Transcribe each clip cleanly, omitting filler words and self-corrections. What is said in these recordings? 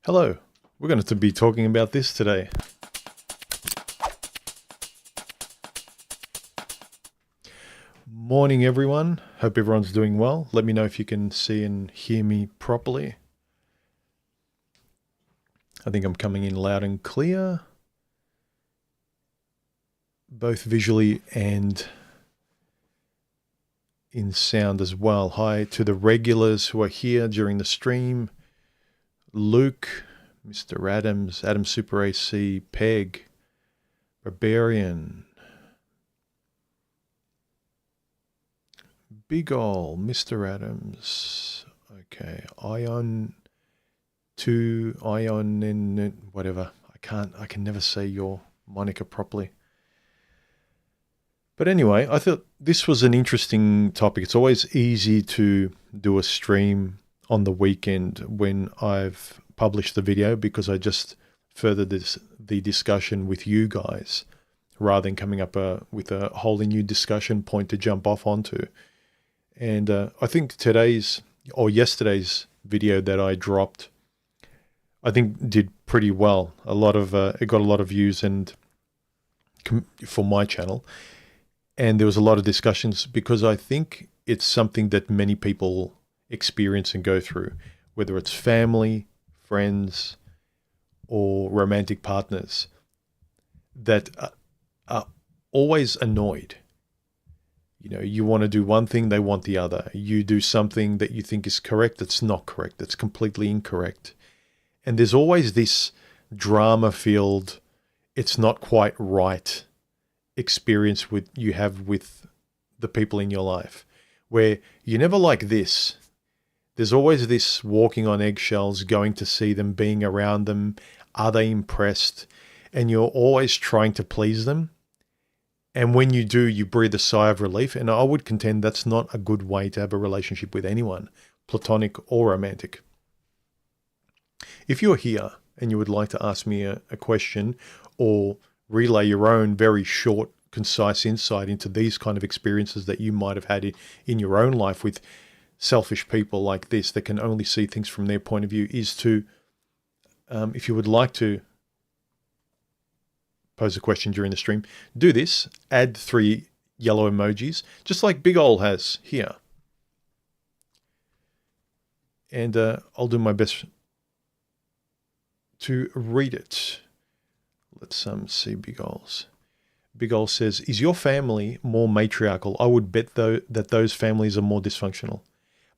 Hello, we're going to be talking about this today. Morning everyone, hope everyone's doing well. Let me know if you can see and hear me properly. I think I'm coming in loud and clear, both visually and in sound as well. Hi to the regulars who are here during the stream. Luke, Mr. Adams, Adam Super AC, Peg, Barbarian, Big Ol, Mr. Adams, okay, Ion 2, Ion and whatever. I can never say your moniker properly. But anyway, I thought this was an interesting topic. It's always easy to do a stream on the weekend when I've published the video because I just furthered the discussion with you guys rather than coming up with a wholly new discussion point to jump off onto. And I think today's or yesterday's video that I dropped, I think did pretty well. It got a lot of views and for my channel. And there was a lot of discussions because I think it's something that many people experience and go through, whether it's family, friends, or romantic partners that are always annoyed. You know, you want to do one thing, they want the other. You do something that you think is correct, it's not correct, it's completely incorrect. And there's always this drama-filled, it's not quite right experience you have with the people in your life, where you're never like this. There's always this walking on eggshells, going to see them, being around them. Are they impressed? And you're always trying to please them. And when you do, you breathe a sigh of relief. And I would contend that's not a good way to have a relationship with anyone, platonic or romantic. If you're here and you would like to ask me a question or relay your own very short, concise insight into these kind of experiences that you might have had in your own life with selfish people like this that can only see things from their point of view, is to, if you would like to pose a question during the stream, do this, add 3 yellow emojis, just like Big Ol has here. And I'll do my best to read it. Let's see Big Ol's. Big Ol says, is your family more matriarchal? I would bet though that those families are more dysfunctional.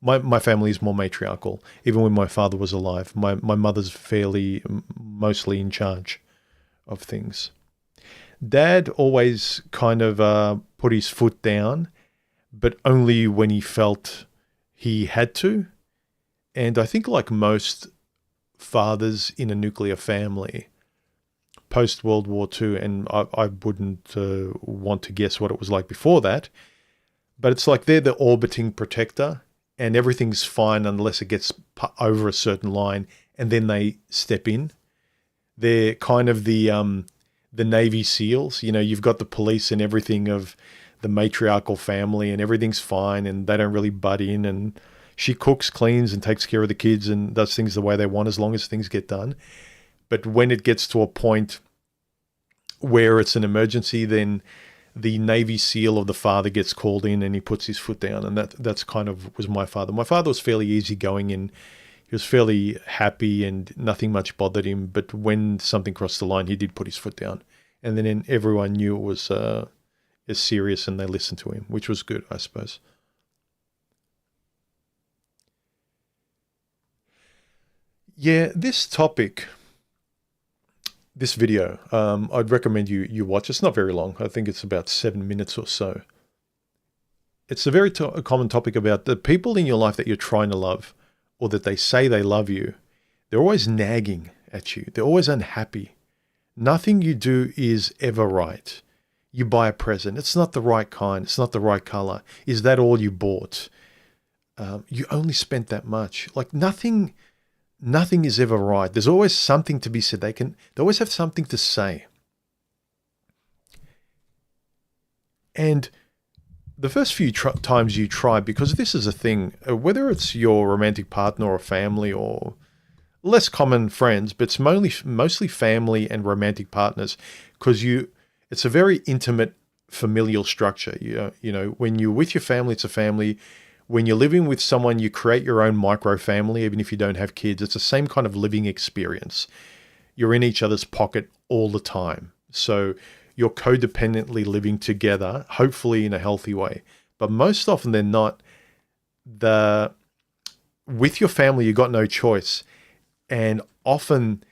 My family is more matriarchal. Even when my father was alive, my mother's mostly in charge of things. Dad always kind of put his foot down, but only when he felt he had to. And I think like most fathers in a nuclear family, post-World War II, and I wouldn't want to guess what it was like before that, but it's like they're the orbiting protector, and everything's fine unless it gets over a certain line, and then they step in. They're kind of the Navy SEALs. You know, you've got the police and everything of the matriarchal family, and everything's fine, and they don't really butt in, and she cooks, cleans, and takes care of the kids and does things the way they want as long as things get done. But when it gets to a point where it's an emergency, then the Navy SEAL of the father gets called in and he puts his foot down. And that's kind of was my father. My father was fairly easygoing and he was fairly happy and nothing much bothered him. But when something crossed the line, he did put his foot down. And then everyone knew it was serious and they listened to him, which was good, I suppose. Yeah, this topic, this video, I'd recommend you watch. It's not very long. I think it's about 7 minutes or so. It's a very common topic about the people in your life that you're trying to love or that they say they love you. They're always nagging at you. They're always unhappy. Nothing you do is ever right. You buy a present. It's not the right kind. It's not the right color. Is that all you bought? You only spent that much. Like nothing is ever right. There's always something to be said. They always have something to say. And the first few times you try, because this is a thing, whether it's your romantic partner or family or less common friends, but it's mostly family and romantic partners, because it's a very intimate familial structure. When you're with your family, it's a family. When you're living with someone, you create your own micro family, even if you don't have kids. It's the same kind of living experience. You're in each other's pocket all the time. So you're codependently living together, hopefully in a healthy way. But most often than not, with your family, you got no choice. And often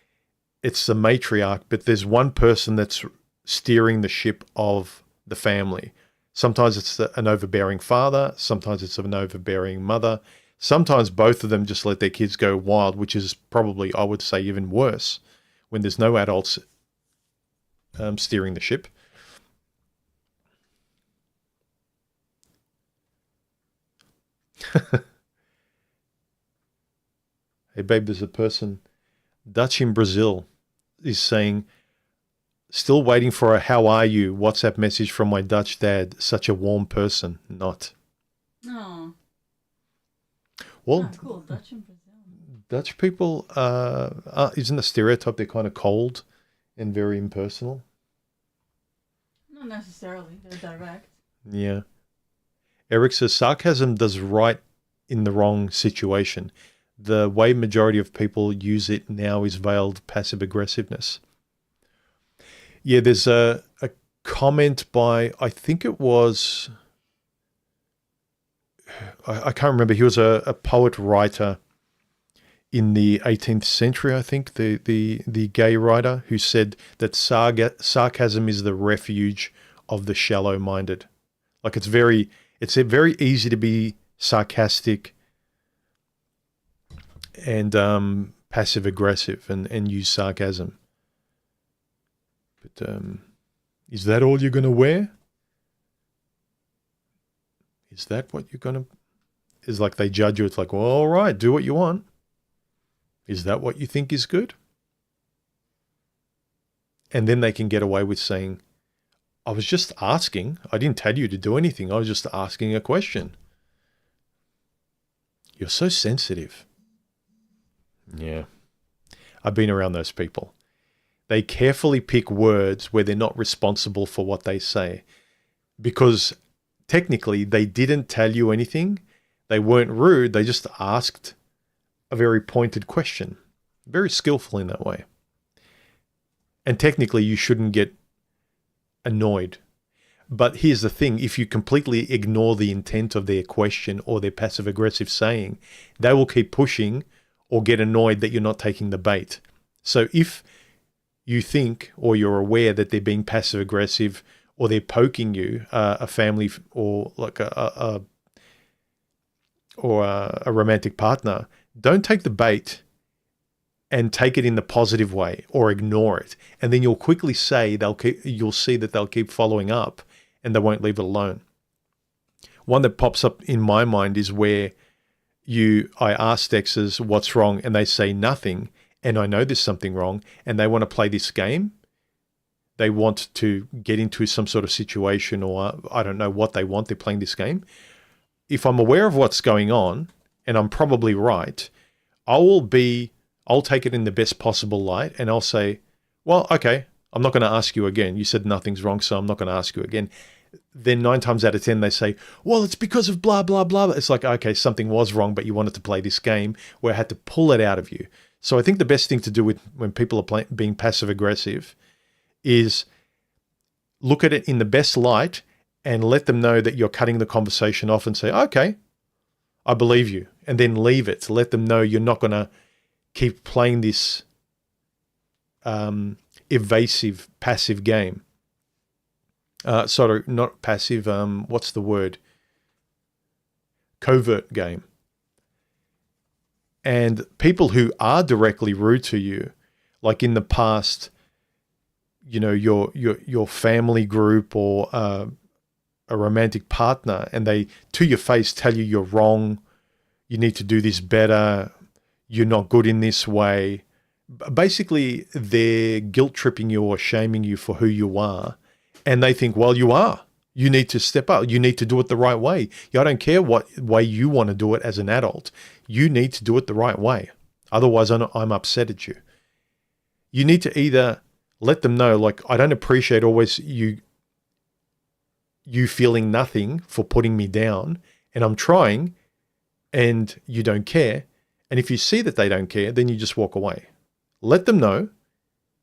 it's the matriarch, but there's one person that's steering the ship of the family. Sometimes it's an overbearing father. Sometimes it's an overbearing mother. Sometimes both of them just let their kids go wild, which is probably, I would say, even worse when there's no adults steering the ship. Hey, babe, there's a person, Dutch in Brazil, is saying, still waiting for a "how are you" WhatsApp message from my Dutch dad. Such a warm person. Not. No. Well, Cool. Dutch in Brazil. Dutch people, isn't the stereotype they're kind of cold and very impersonal? Not necessarily. They're direct. Yeah. Eric says, sarcasm does right in the wrong situation. The way majority of people use it now is veiled passive aggressiveness. Yeah, there's a comment by, I think it was, I can't remember. He was a poet writer in the 18th century, I think, the gay writer, who said that sarcasm is the refuge of the shallow-minded. Like it's very easy to be sarcastic and passive aggressive and use sarcasm. But is that all you're going to wear? Is that what you're going to... It's like they judge you. It's like, well, all right, do what you want. Is that what you think is good? And then they can get away with saying, I was just asking. I didn't tell you to do anything. I was just asking a question. You're so sensitive. Yeah. I've been around those people. They carefully pick words where they're not responsible for what they say, because technically they didn't tell you anything. They weren't rude. They just asked a very pointed question. Very skillful in that way. And technically you shouldn't get annoyed. But here's the thing. If you completely ignore the intent of their question or their passive aggressive saying, they will keep pushing or get annoyed that you're not taking the bait. So if you think or you're aware that they're being passive aggressive or they're poking you, a family or like a romantic partner, don't take the bait and take it in the positive way or ignore it. And then you'll quickly say you'll see that they'll keep following up and they won't leave it alone. One that pops up in my mind is where I asked exes what's wrong and they say nothing, and I know there's something wrong, and they want to play this game. They want to get into some sort of situation, or I don't know what they want. They're playing this game. If I'm aware of what's going on, and I'm probably right, I'll take it in the best possible light, and I'll say, well, okay, I'm not going to ask you again. You said nothing's wrong, so I'm not going to ask you again. Then 9 times out of 10, they say, well, it's because of blah, blah, blah. It's like, okay, something was wrong, but you wanted to play this game where I had to pull it out of you. So I think the best thing to do when people are being passive aggressive is look at it in the best light and let them know that you're cutting the conversation off and say, okay, I believe you, and then leave it. Let them know you're not going to keep playing this evasive, passive game. Sorry, not passive, what's the word? Covert game. And people who are directly rude to you, like in the past, you know, your family group or a romantic partner, and they, to your face, tell you you're wrong, you need to do this better, you're not good in this way. Basically, they're guilt-tripping you or shaming you for who you are, and they think, well, you are. You need to step up. You need to do it the right way. I don't care what way you want to do it as an adult. You need to do it the right way. Otherwise, I'm upset at you. You need to either let them know, like, I don't appreciate always you feeling nothing for putting me down, and I'm trying, and you don't care. And if you see that they don't care, then you just walk away. Let them know.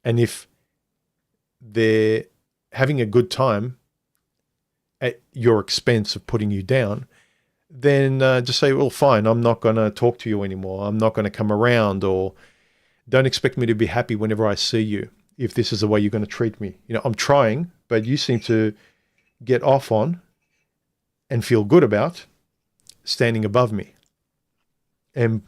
And if they're having a good time at your expense of putting you down, then just say, well, fine, I'm not going to talk to you anymore. I'm not going to come around, or don't expect me to be happy whenever I see you if this is the way you're going to treat me. I'm trying, but you seem to get off on and feel good about standing above me and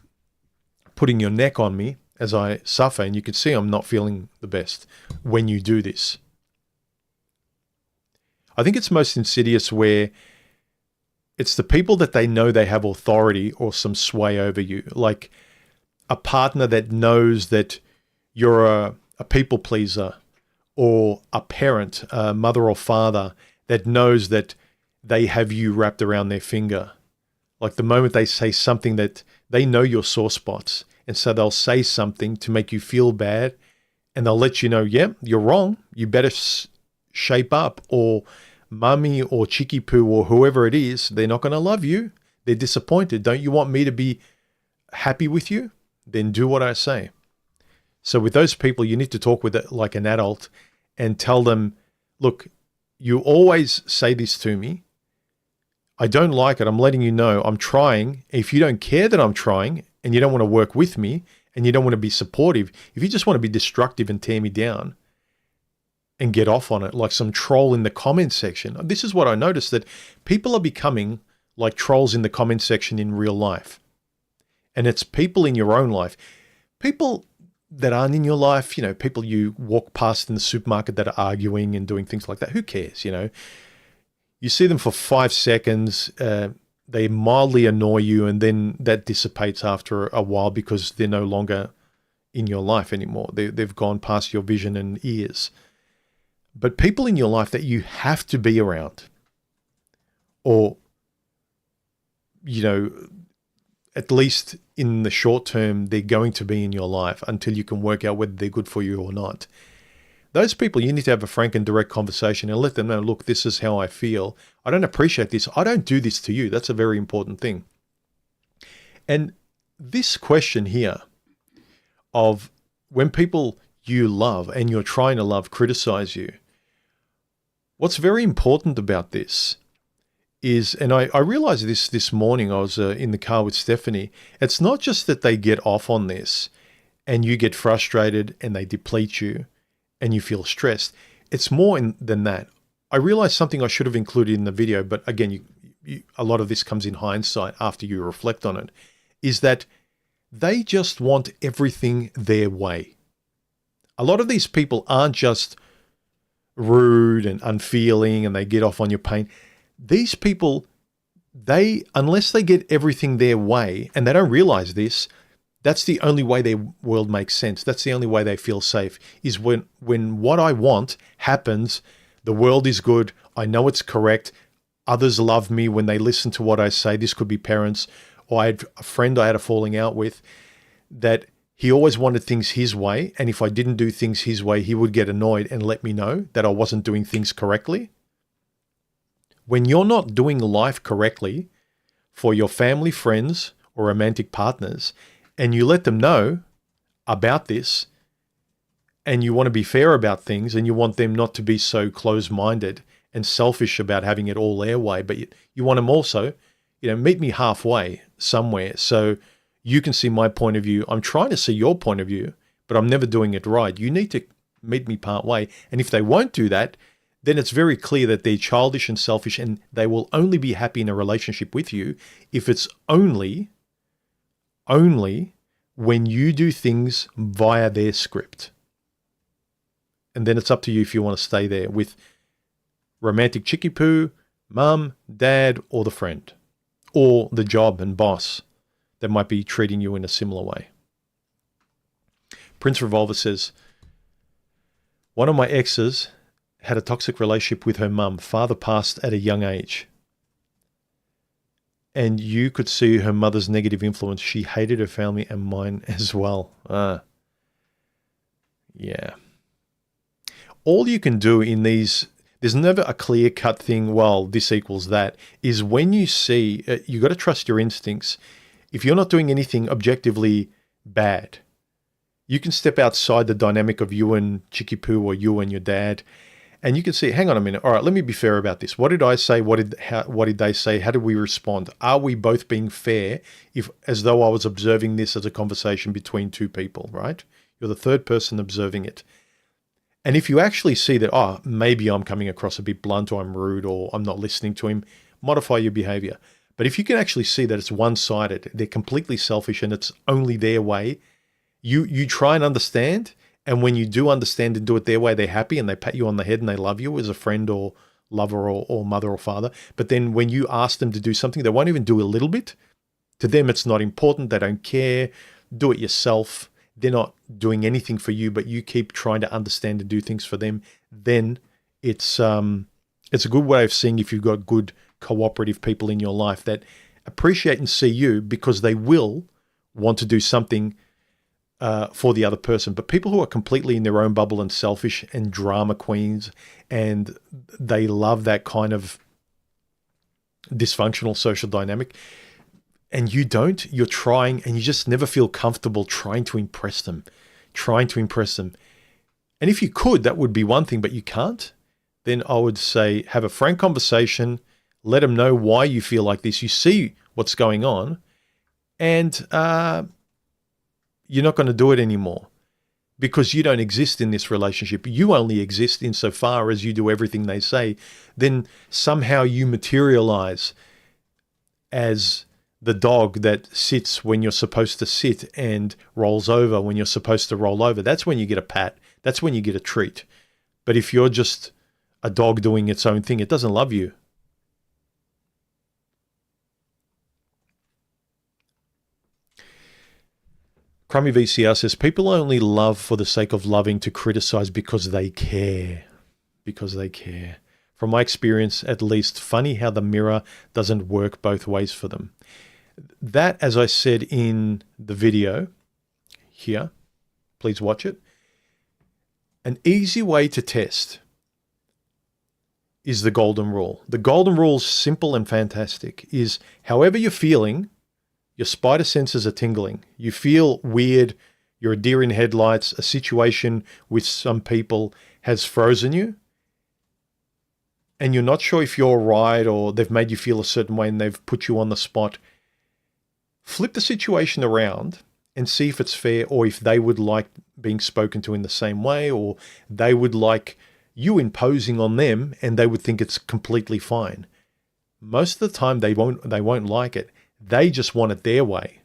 putting your neck on me as I suffer. And you can see I'm not feeling the best when you do this. I think it's most insidious where it's the people that they know they have authority or some sway over you, like a partner that knows that you're a people pleaser, or a parent, a mother or father that knows that they have you wrapped around their finger. Like the moment they say something that they know your sore spots, and so they'll say something to make you feel bad, and they'll let you know, yeah, you're wrong. You better shape up, or mummy or chicky poo or whoever it is, they're not going to love you. They're disappointed. Don't you want me to be happy with you? Then do what I say. So with those people, you need to talk with it like an adult and tell them, look, you always say this to me. I don't like it. I'm letting you know I'm trying. If you don't care that I'm trying and you don't want to work with me and you don't want to be supportive, if you just want to be destructive and tear me down and get off on it like some troll in the comment section. This is what I noticed, that people are becoming like trolls in the comment section in real life. And it's people in your own life. People that aren't in your life, people you walk past in the supermarket that are arguing and doing things like that. Who cares, You see them for 5 seconds, they mildly annoy you, and then that dissipates after a while because they're no longer in your life anymore. They've gone past your vision and ears. But people in your life that you have to be around, or, at least in the short term, they're going to be in your life until you can work out whether they're good for you or not. Those people, you need to have a frank and direct conversation and let them know, look, this is how I feel. I don't appreciate this. I don't do this to you. That's a very important thing. And this question here of when people you love and you're trying to love criticize you, what's very important about this is, and I realized this morning, I was in the car with Stephanie, it's not just that they get off on this and you get frustrated and they deplete you and you feel stressed. It's more than that. I realized something I should have included in the video, but again, a lot of this comes in hindsight after you reflect on it, is that they just want everything their way. A lot of these people aren't just rude and unfeeling and they get off on your pain. These people, unless they get everything their way, and they don't realize this, that's the only way their world makes sense. That's the only way they feel safe, is when what I want happens, the world is good, I know it's correct, others love me when they listen to what I say. This could be parents, or I had a friend I had a falling out with, that he always wanted things his way, and if I didn't do things his way, he would get annoyed and let me know that I wasn't doing things correctly. When you're not doing life correctly for your family, friends, or romantic partners, and you let them know about this, and you want to be fair about things, and you want them not to be so close-minded and selfish about having it all their way, but you want them also, meet me halfway somewhere so you can see my point of view. I'm trying to see your point of view, but I'm never doing it right. You need to meet me part way. And if they won't do that, then it's very clear that they're childish and selfish, and they will only be happy in a relationship with you if it's only when you do things via their script. And then it's up to you if you want to stay there with romantic chicky poo, mum, dad, or the friend, or the job and boss that might be treating you in a similar way. Prince Revolver says, one of my exes had a toxic relationship with her mum. Father passed at a young age. And you could see her mother's negative influence. She hated her family and mine as well. Yeah. All you can do in these, there's never a clear-cut thing, well, this equals that, is when you see, you got to trust your instincts. If you're not doing anything objectively bad, you can step outside the dynamic of you and Chicky Poo or you and your dad, and you can see, hang on a minute, all right, let me be fair about this. What did I say? What did they say? How did we respond? Are we both being fair, if as though I was observing this as a conversation between two people, right? You're the third person observing it. And if you actually see that, oh, maybe I'm coming across a bit blunt or I'm rude or I'm not listening to him, modify your behavior. But if you can actually see that it's one-sided, they're completely selfish and it's only their way, you try and understand. And when you do understand and do it their way, they're happy and they pat you on the head and they love you as a friend or lover or mother or father. But then when you ask them to do something, they won't even do a little bit. To them, it's not important. They don't care. Do it yourself. They're not doing anything for you, but you keep trying to understand and do things for them. Then it's a good way of seeing if you've got good cooperative people in your life that appreciate and see you, because they will want to do something for the other person. But people who are completely in their own bubble and selfish and drama queens, and they love that kind of dysfunctional social dynamic, and you don't, you're trying and you just never feel comfortable trying to impress them. And if you could, that would be one thing, but you can't, then I would say have a frank conversation, let them know why you feel like this. You see what's going on, and you're not going to do it anymore because you don't exist in this relationship. You only exist insofar as you do everything they say. Then somehow you materialize as the dog that sits when you're supposed to sit and rolls over when you're supposed to roll over. That's when you get a pat. That's when you get a treat. But if you're just a dog doing its own thing, it doesn't love you. Crummy VCR says, people only love for the sake of loving to criticize because they care. Because they care. From my experience, at least, funny how the mirror doesn't work both ways for them. That, as I said in the video here, please watch it. An easy way to test is the golden rule. The golden rule is simple and fantastic. Is however you're feeling, your spider senses are tingling. You feel weird. You're a deer in headlights. A situation with some people has frozen you. And you're not sure if you're right or they've made you feel a certain way and they've put you on the spot. Flip the situation around and see if it's fair, or if they would like being spoken to in the same way, or they would like you imposing on them and they would think it's completely fine. Most of the time they won't like it. They just want it their way.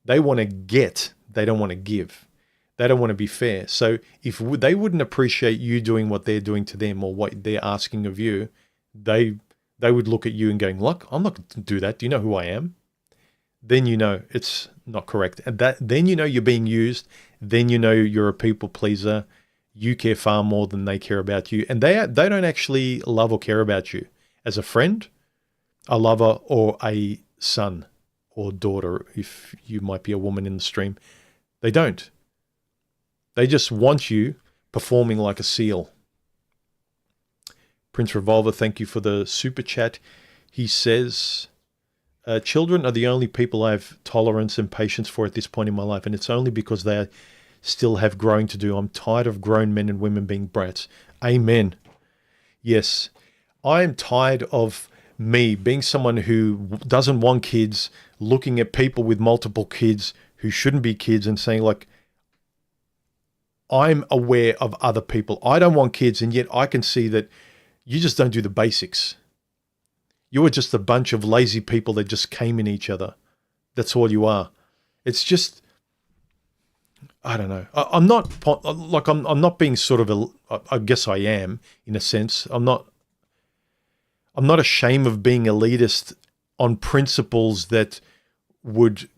They want to get, they don't want to give. They don't want to be fair. So if they wouldn't appreciate you doing what they're doing to them or what they're asking of you, they would look at you and going, look, I'm not going to do that. Do you know who I am? Then you know it's not correct. And then you know you're being used. Then you know you're a people pleaser. You care far more than they care about you. And they don't actually love or care about you as a friend, a lover, or a son or daughter, if you might be a woman in the stream. They don't. They just want you performing like a seal. Prince Revolver, thank you for the super chat. He says, children are the only people I have tolerance and patience for at this point in my life, and it's only because they still have growing to do. I'm tired of grown men and women being brats. Amen. Yes, I am tired of me being someone who doesn't want kids, looking at people with multiple kids who shouldn't be kids and saying, like, I'm aware of other people. I don't want kids, and yet I can see that you just don't do the basics. You are just a bunch of lazy people that just came in each other. That's all you are. It's just, I don't know. I'm not being sort of I guess I am in a sense. I'm not ashamed of being elitist on principles that would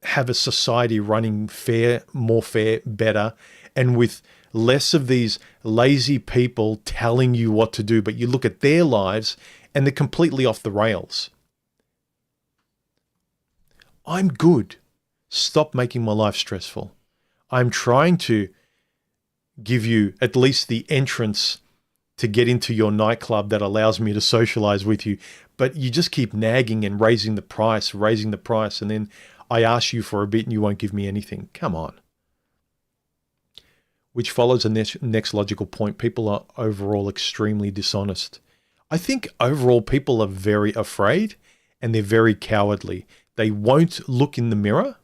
have a society running fair, more fair, better, and with less of these lazy people telling you what to do. But you look at their lives and they're completely off the rails. I'm good. Stop making my life stressful. I'm trying to give you at least the entrance to get into your nightclub that allows me to socialize with you. But you just keep nagging and raising the price. And then I ask you for a bit and you won't give me anything. Come on. Which follows the next logical point. People are overall extremely dishonest. I think overall people are very afraid and they're very cowardly. They won't look in the mirror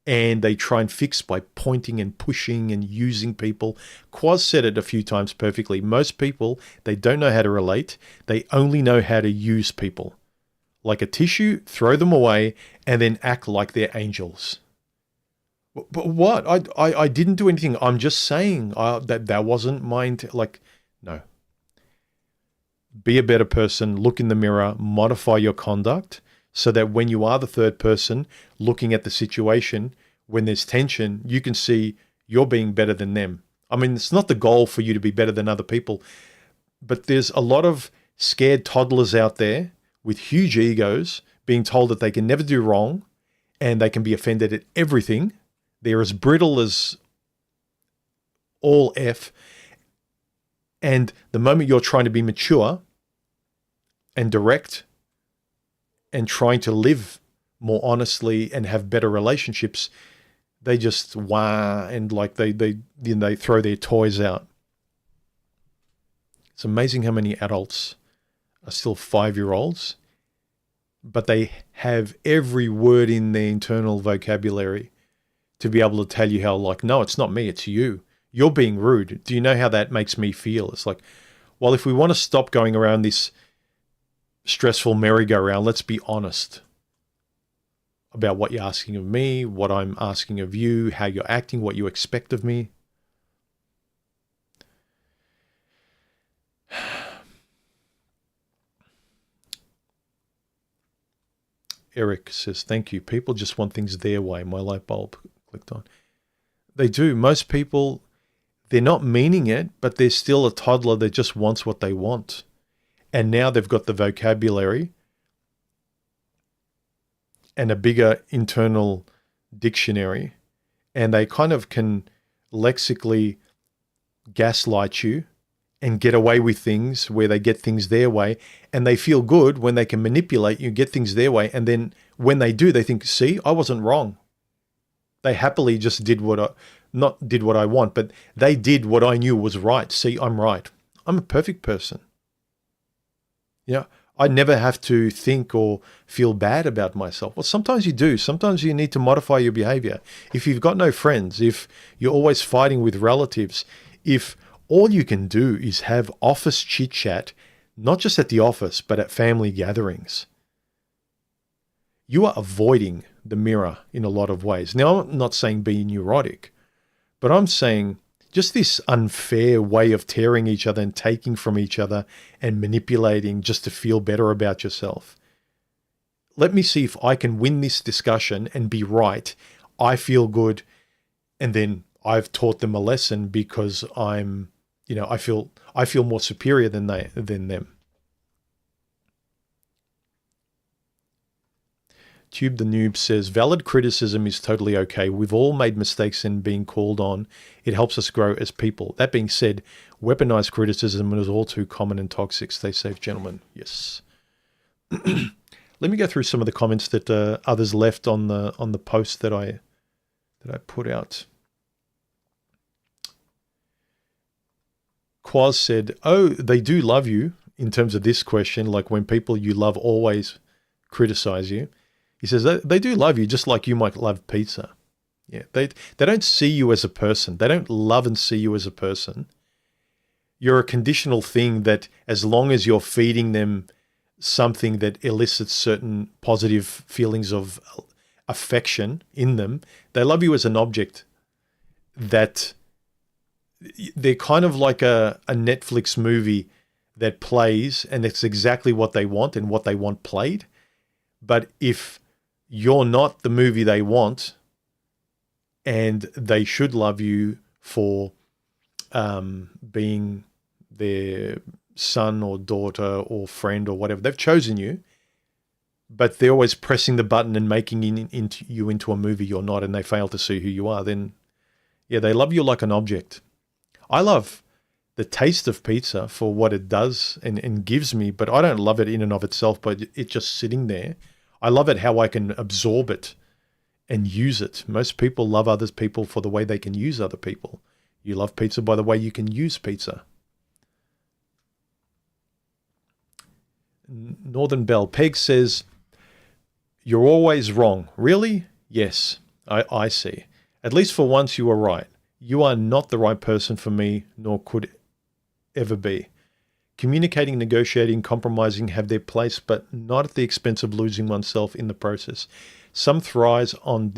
and they try and fix by pointing and pushing and using people. Quaz said it a few times perfectly. Most people, they don't know how to relate. They only know how to use people. Like a tissue, throw them away and then act like they're angels. But what? I didn't do anything. I'm just saying that wasn't my intent. Like, no. Be a better person. Look in the mirror. Modify your conduct so that when you are the third person looking at the situation, when there's tension, you can see you're being better than them. I mean, it's not the goal for you to be better than other people, but there's a lot of scared toddlers out there with huge egos being told that they can never do wrong and they can be offended at everything. They're as brittle as all F. And the moment you're trying to be mature and direct and trying to live more honestly and have better relationships, they just wah and like they throw their toys out. It's amazing how many adults are still 5-year-olds, but they have every word in their internal vocabulary to be able to tell you how, like, no, it's not me, it's you. You're being rude. Do you know how that makes me feel? It's like, well, if we want to stop going around this stressful merry-go-round, let's be honest about what you're asking of me, what I'm asking of you, how you're acting, what you expect of me. Eric says, thank you. People just want things their way. My light bulb clicked on. They do. Most people, they're not meaning it, but they're still a toddler that just wants what they want. And now they've got the vocabulary and a bigger internal dictionary, and they kind of can lexically gaslight you and get away with things where they get things their way, and they feel good when they can manipulate you, get things their way, and then when they do, they think, see, I wasn't wrong. They happily just did not did what I want, but they did what I knew was right. See, I'm right. I'm a perfect person. Yeah, I never have to think or feel bad about myself. Well, sometimes you do. Sometimes you need to modify your behavior. If you've got no friends, if you're always fighting with relatives, if all you can do is have office chit-chat, not just at the office, but at family gatherings, you are avoiding the mirror in a lot of ways. Now, I'm not saying be neurotic, but I'm saying just this unfair way of tearing each other and taking from each other and manipulating just to feel better about yourself. Let me see if I can win this discussion and be right. I feel good, and then I've taught them a lesson because I feel more superior than them. Tube the Noob says, valid criticism is totally okay. We've all made mistakes and being called on. It helps us grow as people. That being said, weaponized criticism is all too common and toxic. Stay safe, gentlemen. Yes. Let me go through some of the comments that others left on the post that I put out. Quaz said, oh, they do love you in terms of this question, like when people you love always criticize you. He says they do love you just like you might love pizza. Yeah, they don't see you as a person. They don't love and see you as a person. You're a conditional thing that as long as you're feeding them something that elicits certain positive feelings of affection in them, they love you as an object that they're kind of like a Netflix movie that plays and it's exactly what they want and what they want played. But if you're not the movie they want, and they should love you for being their son or daughter or friend or whatever. They've chosen you, but they're always pressing the button and making you into a movie you're not, and they fail to see who you are, then yeah, they love you like an object. I love the taste of pizza for what it does and gives me, but I don't love it in and of itself, but it just sitting there. I love it how I can absorb it and use it. Most people love other people for the way they can use other people. You love pizza by the way you can use pizza. Northern Bell. Peg says, you're always wrong. Really? Yes, I see. At least for once you were right. You are not the right person for me, nor could ever be. Communicating, negotiating, compromising have their place, but not at the expense of losing oneself in the process. Some thrive on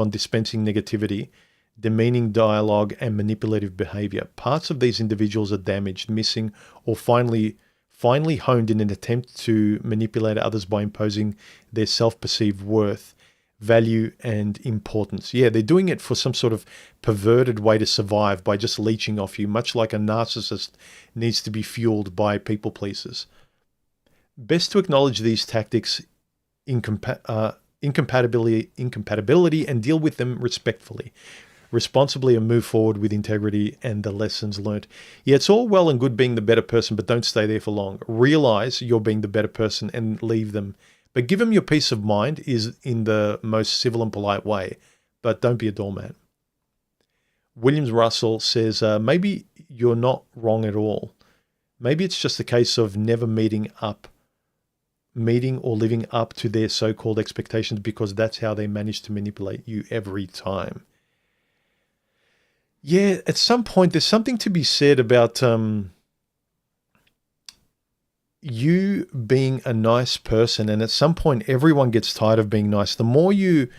dispensing negativity, demeaning dialogue, and manipulative behavior. Parts of these individuals are damaged, missing, or finally honed in an attempt to manipulate others by imposing their self-perceived worth, value, and importance. Yeah, they're doing it for some sort of perverted way to survive by just leeching off you, much like a narcissist needs to be fueled by people pleasers. Best to acknowledge these tactics, incompatibility, and deal with them respectfully, responsibly, and move forward with integrity and the lessons learned. Yeah, it's all well and good being the better person, but don't stay there for long. Realize you're being the better person and leave them. But give them your peace of mind is in the most civil and polite way, but don't be a doormat. Williams Russell says, maybe you're not wrong at all. Maybe it's just a case of never meeting or living up to their so-called expectations, because that's how they manage to manipulate you every time. Yeah, at some point, there's something to be said about you being a nice person, and at some point, everyone gets tired of being nice. The more you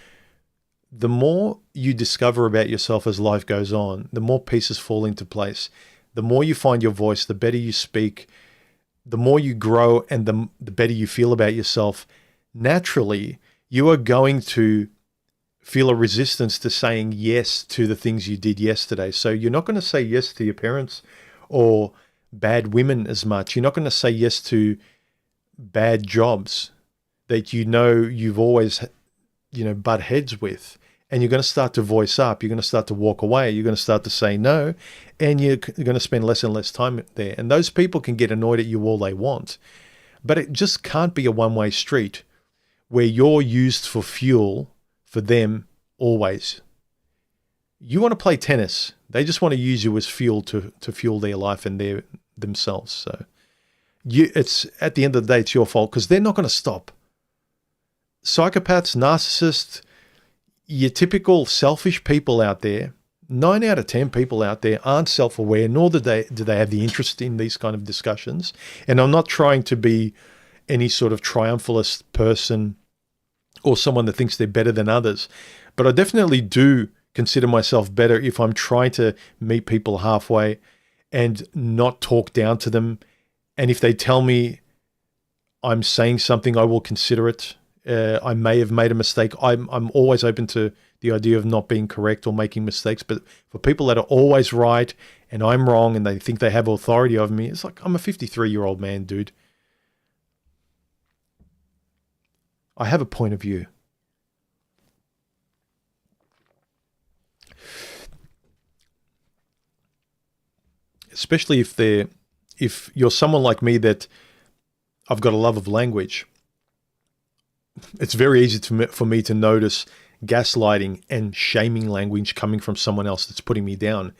discover about yourself as life goes on, the more pieces fall into place. The more you find your voice, the better you speak, the more you grow, and the better you feel about yourself. Naturally, you are going to feel a resistance to saying yes to the things you did yesterday. So you're not going to say yes to your parents or bad women as much. You're not going to say yes to bad jobs that you've always, butt heads with. And you're going to start to voice up. You're going to start to walk away. You're going to start to say no. And you're going to spend less and less time there. And those people can get annoyed at you all they want. But it just can't be a one-way street where you're used for fuel for them always. You want to play tennis. They just want to use you as fuel to fuel their life and themselves. So it's at the end of the day, it's your fault, because they're not going to stop. Psychopaths, narcissists, your typical selfish people out there, 9 out of 10 people out there aren't self-aware, nor do they have the interest in these kind of discussions. And I'm not trying to be any sort of triumphalist person or someone that thinks they're better than others. But I definitely do consider myself better if I'm trying to meet people halfway and not talk down to them. And if they tell me I'm saying something, I will consider it. I may have made a mistake. I'm always open to the idea of not being correct or making mistakes. But for people that are always right and I'm wrong and they think they have authority over me, it's like, I'm a 53-year-old man, dude. I have a point of view. Especially if you're someone like me that I've got a love of language. It's very easy for me to notice gaslighting and shaming language coming from someone else that's putting me down,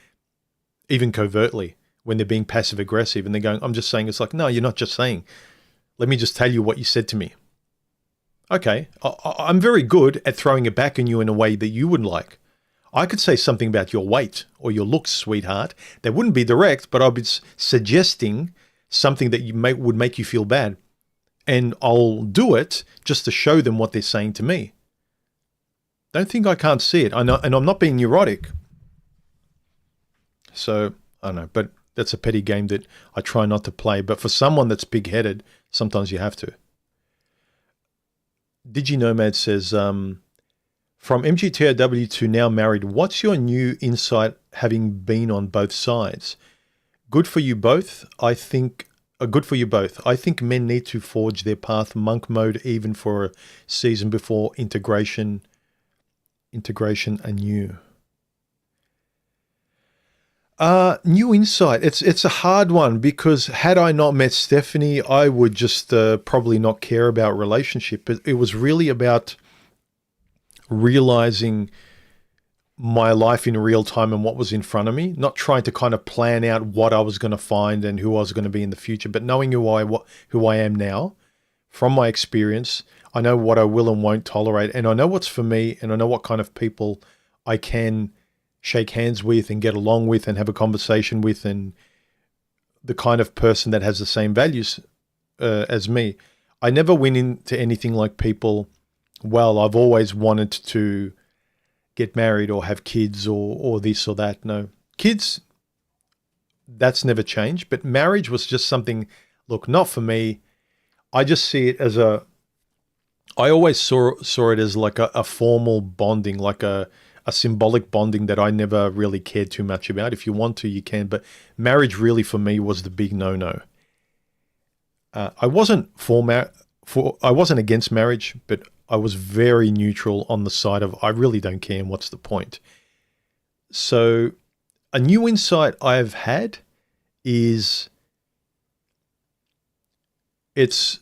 even covertly, when they're being passive aggressive and they're going, I'm just saying. It's like, no, you're not just saying. Let me just tell you what you said to me. Okay, I'm very good at throwing it back on you in a way that you wouldn't like. I could say something about your weight or your looks, sweetheart. That wouldn't be direct, but I'll be suggesting something that would make you feel bad. And I'll do it just to show them what they're saying to me. Don't think I can't see it. I know, and I'm not being neurotic. So, I don't know, but that's a petty game that I try not to play. But for someone that's big-headed, sometimes you have to. DigiNomad says, from MGTOW to now married, what's your new insight having been on both sides? Good for you both. I think good for you both. I think men need to forge their path, monk mode, even for a season before integration anew. New insight. It's a hard one because had I not met Stephanie, I would just probably not care about relationship. But it was really about realizing my life in real time and what was in front of me, not trying to kind of plan out what I was going to find and who I was going to be in the future, but knowing who I am now from my experience. I know what I will and won't tolerate, and I know what's for me, and I know what kind of people I can shake hands with and get along with and have a conversation with, and the kind of person that has the same values as me. I never went into anything like people, well, I've always wanted to get married or have kids or this or that. No. Kids, that's never changed. But marriage was just something, look, not for me. I just see it as I always saw it as like a formal bonding, like a symbolic bonding that I never really cared too much about. If you want to, you can. But marriage really for me was the big no-no. I wasn't I wasn't against marriage, but I was very neutral on the side of I really don't care and what's the point. So a new insight I've had is it's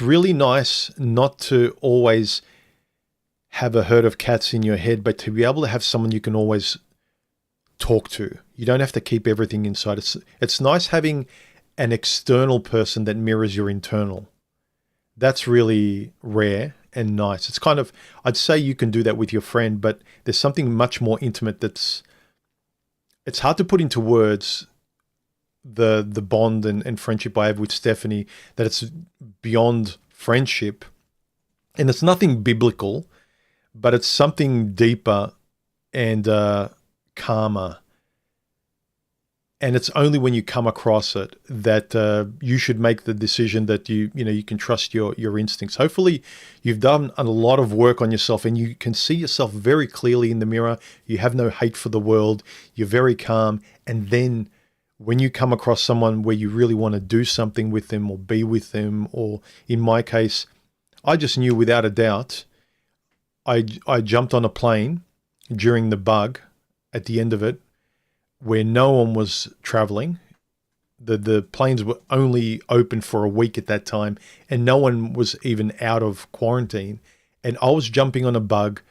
really nice not to always have a herd of cats in your head, but to be able to have someone you can always talk to. You don't have to keep everything inside. It's nice having an external person that mirrors your internal. That's really rare and nice. It's kind of, I'd say you can do that with your friend, but there's something much more intimate it's hard to put into words, the bond and friendship I have with Stephanie, that it's beyond friendship. And it's nothing biblical, but it's something deeper and calmer. And it's only when you come across it that you should make the decision that you can trust your instincts. Hopefully you've done a lot of work on yourself and you can see yourself very clearly in the mirror. You have no hate for the world. You're very calm. And then when you come across someone where you really want to do something with them or be with them, or in my case, I just knew without a doubt, I jumped on a plane during the bug at the end of it, where no one was traveling. The planes were only open for a week at that time, and no one was even out of quarantine. And I was jumping on a bug,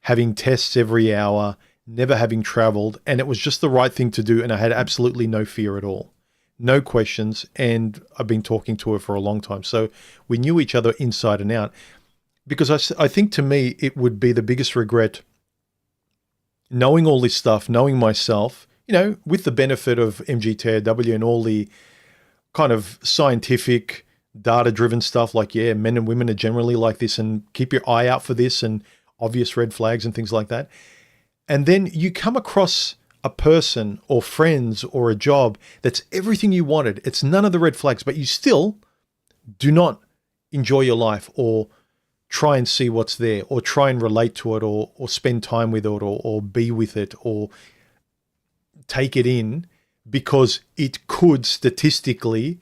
having tests every hour, never having traveled, and it was just the right thing to do, and I had absolutely no fear at all. No questions, and I've been talking to her for a long time. So we knew each other inside and out. Because I think to me, it would be the biggest regret knowing all this stuff, knowing myself, with the benefit of MGTOW and all the kind of scientific, data-driven stuff like, yeah, men and women are generally like this and keep your eye out for this and obvious red flags and things like that. And then you come across a person or friends or a job that's everything you wanted. It's none of the red flags, but you still do not enjoy your life or try and see what's there or try and relate to it or spend time with it or be with it or take it in, because it could statistically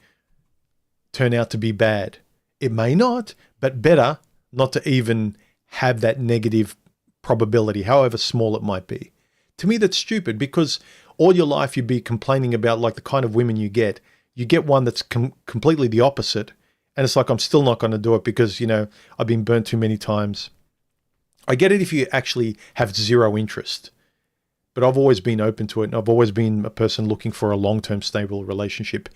turn out to be bad. It may not, but better not to even have that negative probability, however small it might be. To me, that's stupid, because all your life you'd be complaining about like the kind of women you get. You get one that's completely the opposite. And it's like, I'm still not going to do it because, I've been burnt too many times. I get it if you actually have zero interest, but I've always been open to it. And I've always been a person looking for a long-term stable relationship,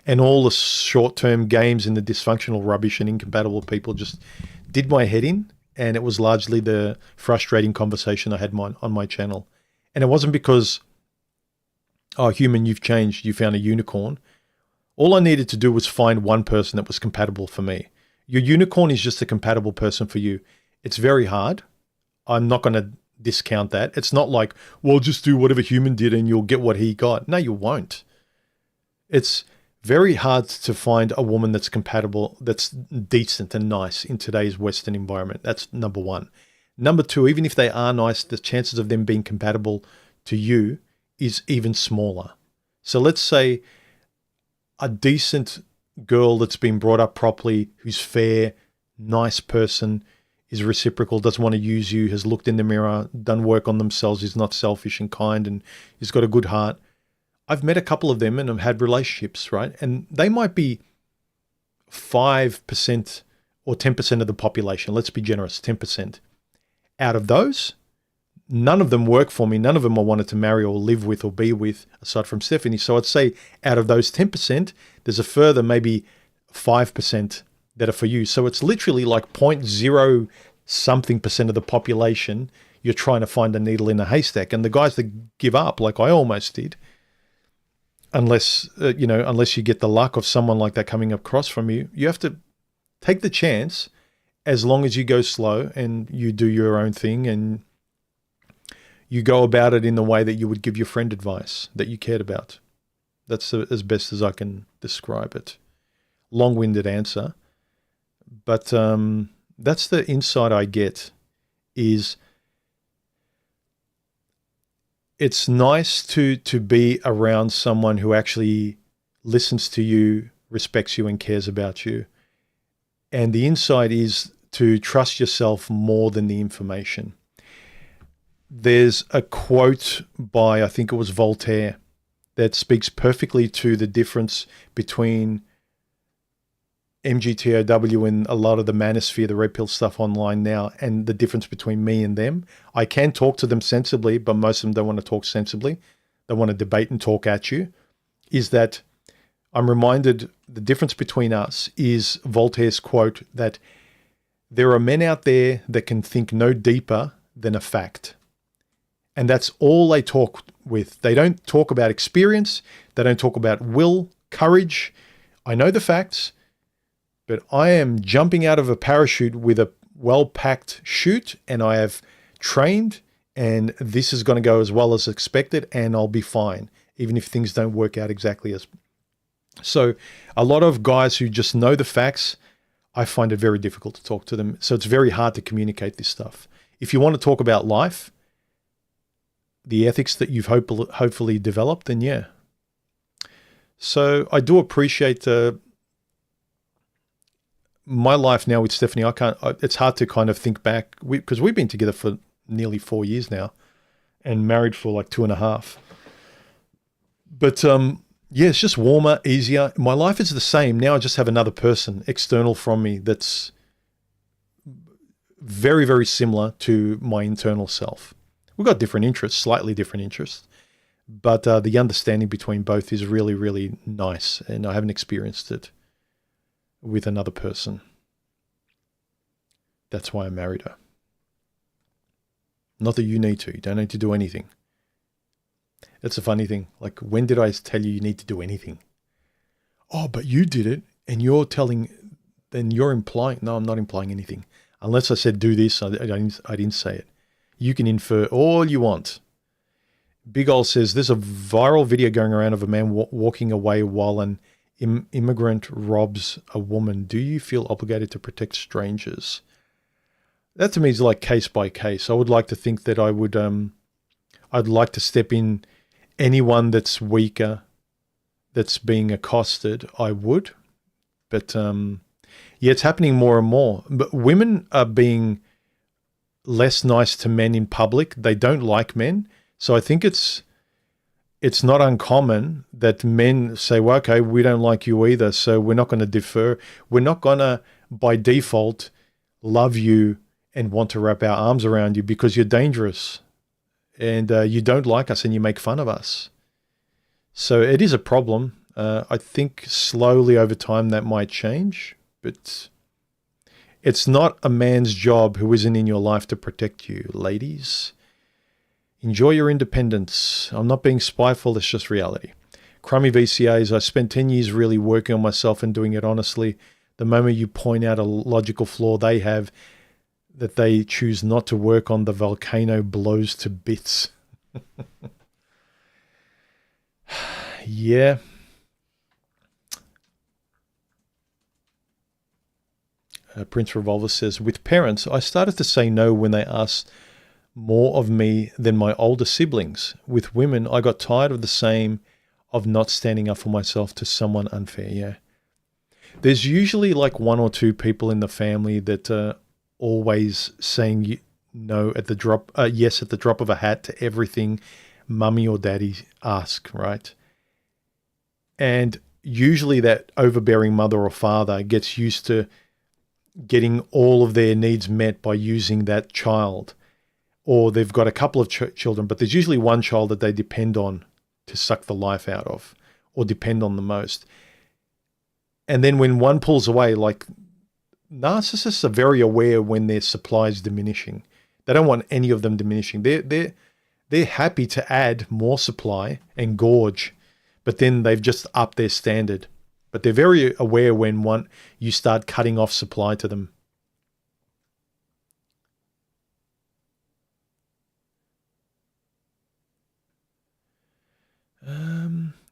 and all the short-term games and the dysfunctional rubbish and incompatible people just did my head in. And it was largely the frustrating conversation I had on my channel. And it wasn't because, oh, human, you've changed, you found a unicorn. All I needed to do was find one person that was compatible for me. Your unicorn is just a compatible person for you. It's very hard. I'm not going to discount that. It's not like, well, just do whatever human did and you'll get what he got. No, you won't. It's very hard to find a woman that's compatible, that's decent and nice in today's Western environment. That's number one. Number two, even if they are nice, the chances of them being compatible to you is even smaller. So let's say a decent girl that's been brought up properly, who's fair, nice person, is reciprocal, doesn't want to use you, has looked in the mirror, done work on themselves, is not selfish and kind, and has got a good heart. I've met a couple of them and I've had relationships, right? And they might be 5% or 10% of the population. Let's be generous, 10%. Out of those, none of them work for me. None of them I wanted to marry or live with or be with, aside from Stephanie. So I'd say out of those 10%, there's a further maybe 5% that are for you. So it's literally like 0.0 something percent of the population you're trying to find a needle in a haystack. And the guys that give up, like I almost did, unless you get the luck of someone like that coming across from you, you have to take the chance as long as you go slow and you do your own thing and you go about it in the way that you would give your friend advice that you cared about. That's as best as I can describe it. Long-winded answer. But that's the insight I get, is it's nice to be around someone who actually listens to you, respects you, and cares about you. And the insight is to trust yourself more than the information. There's a quote by, I think it was Voltaire, that speaks perfectly to the difference between MGTOW and a lot of the manosphere, the red pill stuff online now, and the difference between me and them. I can talk to them sensibly, but most of them don't want to talk sensibly. They want to debate and talk at you. Is that I'm reminded the difference between us is Voltaire's quote that there are men out there that can think no deeper than a fact. And that's all they talk with. They don't talk about experience. They don't talk about will, courage. I know the facts, but I am jumping out of a parachute with a well-packed chute, and I have trained, and this is going to go as well as expected, and I'll be fine, even if things don't work out exactly as. So a lot of guys who just know the facts, I find it very difficult to talk to them. So it's very hard to communicate this stuff. If you want to talk about life, the ethics that you've hopefully developed, then yeah. So I do appreciate my life now with Stephanie. It's hard to kind of think back because we've been together for nearly 4 years now and married for like 2.5. But yeah, it's just warmer, easier. My life is the same. Now I just have another person external from me that's very, very similar to my internal self. We've got different interests, slightly different interests, but the understanding between both is really, really nice, and I haven't experienced it with another person. That's why I married her. Not that you need to. You don't need to do anything. That's a funny thing. Like, when did I tell you need to do anything? Oh, but you did it, and you're telling, then you're implying. No, I'm not implying anything. Unless I said do this, I didn't say it. You can infer all you want. Big Ol says, there's a viral video going around of a man walking away while an immigrant robs a woman. Do you feel obligated to protect strangers? That to me is like case by case. I would like to think that I'd like to step in anyone that's weaker, that's being accosted, I would. But yeah, it's happening more and more. But women are being less nice to men in public. They don't like men. So I think it's not uncommon that men say, well, okay, we don't like you either, so we're not going to defer. We're not going to, by default, love you and want to wrap our arms around you because you're dangerous and you don't like us and you make fun of us. So it is a problem. I think slowly over time that might change, but it's not a man's job who isn't in your life to protect you, ladies. Enjoy your independence. I'm not being spiteful, it's just reality. Crummy VCAs, I spent 10 years really working on myself and doing it honestly. The moment you point out a logical flaw they have, that they choose not to work on, the volcano blows to bits. Yeah. Prince Revolver says, with parents, I started to say no when they asked more of me than my older siblings. With women, I got tired of the same, of not standing up for myself to someone unfair. Yeah. There's usually like one or two people in the family that are always saying no at the drop, yes at the drop of a hat to everything mummy or daddy ask, right? And usually that overbearing mother or father gets used to getting all of their needs met by using that child. Or they've got a couple of children, but there's usually one child that they depend on to suck the life out of or depend on the most. And then when one pulls away, like narcissists are very aware when their supply is diminishing. They don't want any of them diminishing. They're happy to add more supply and gorge, but then they've just upped their standard. But they're very aware when you start cutting off supply to them.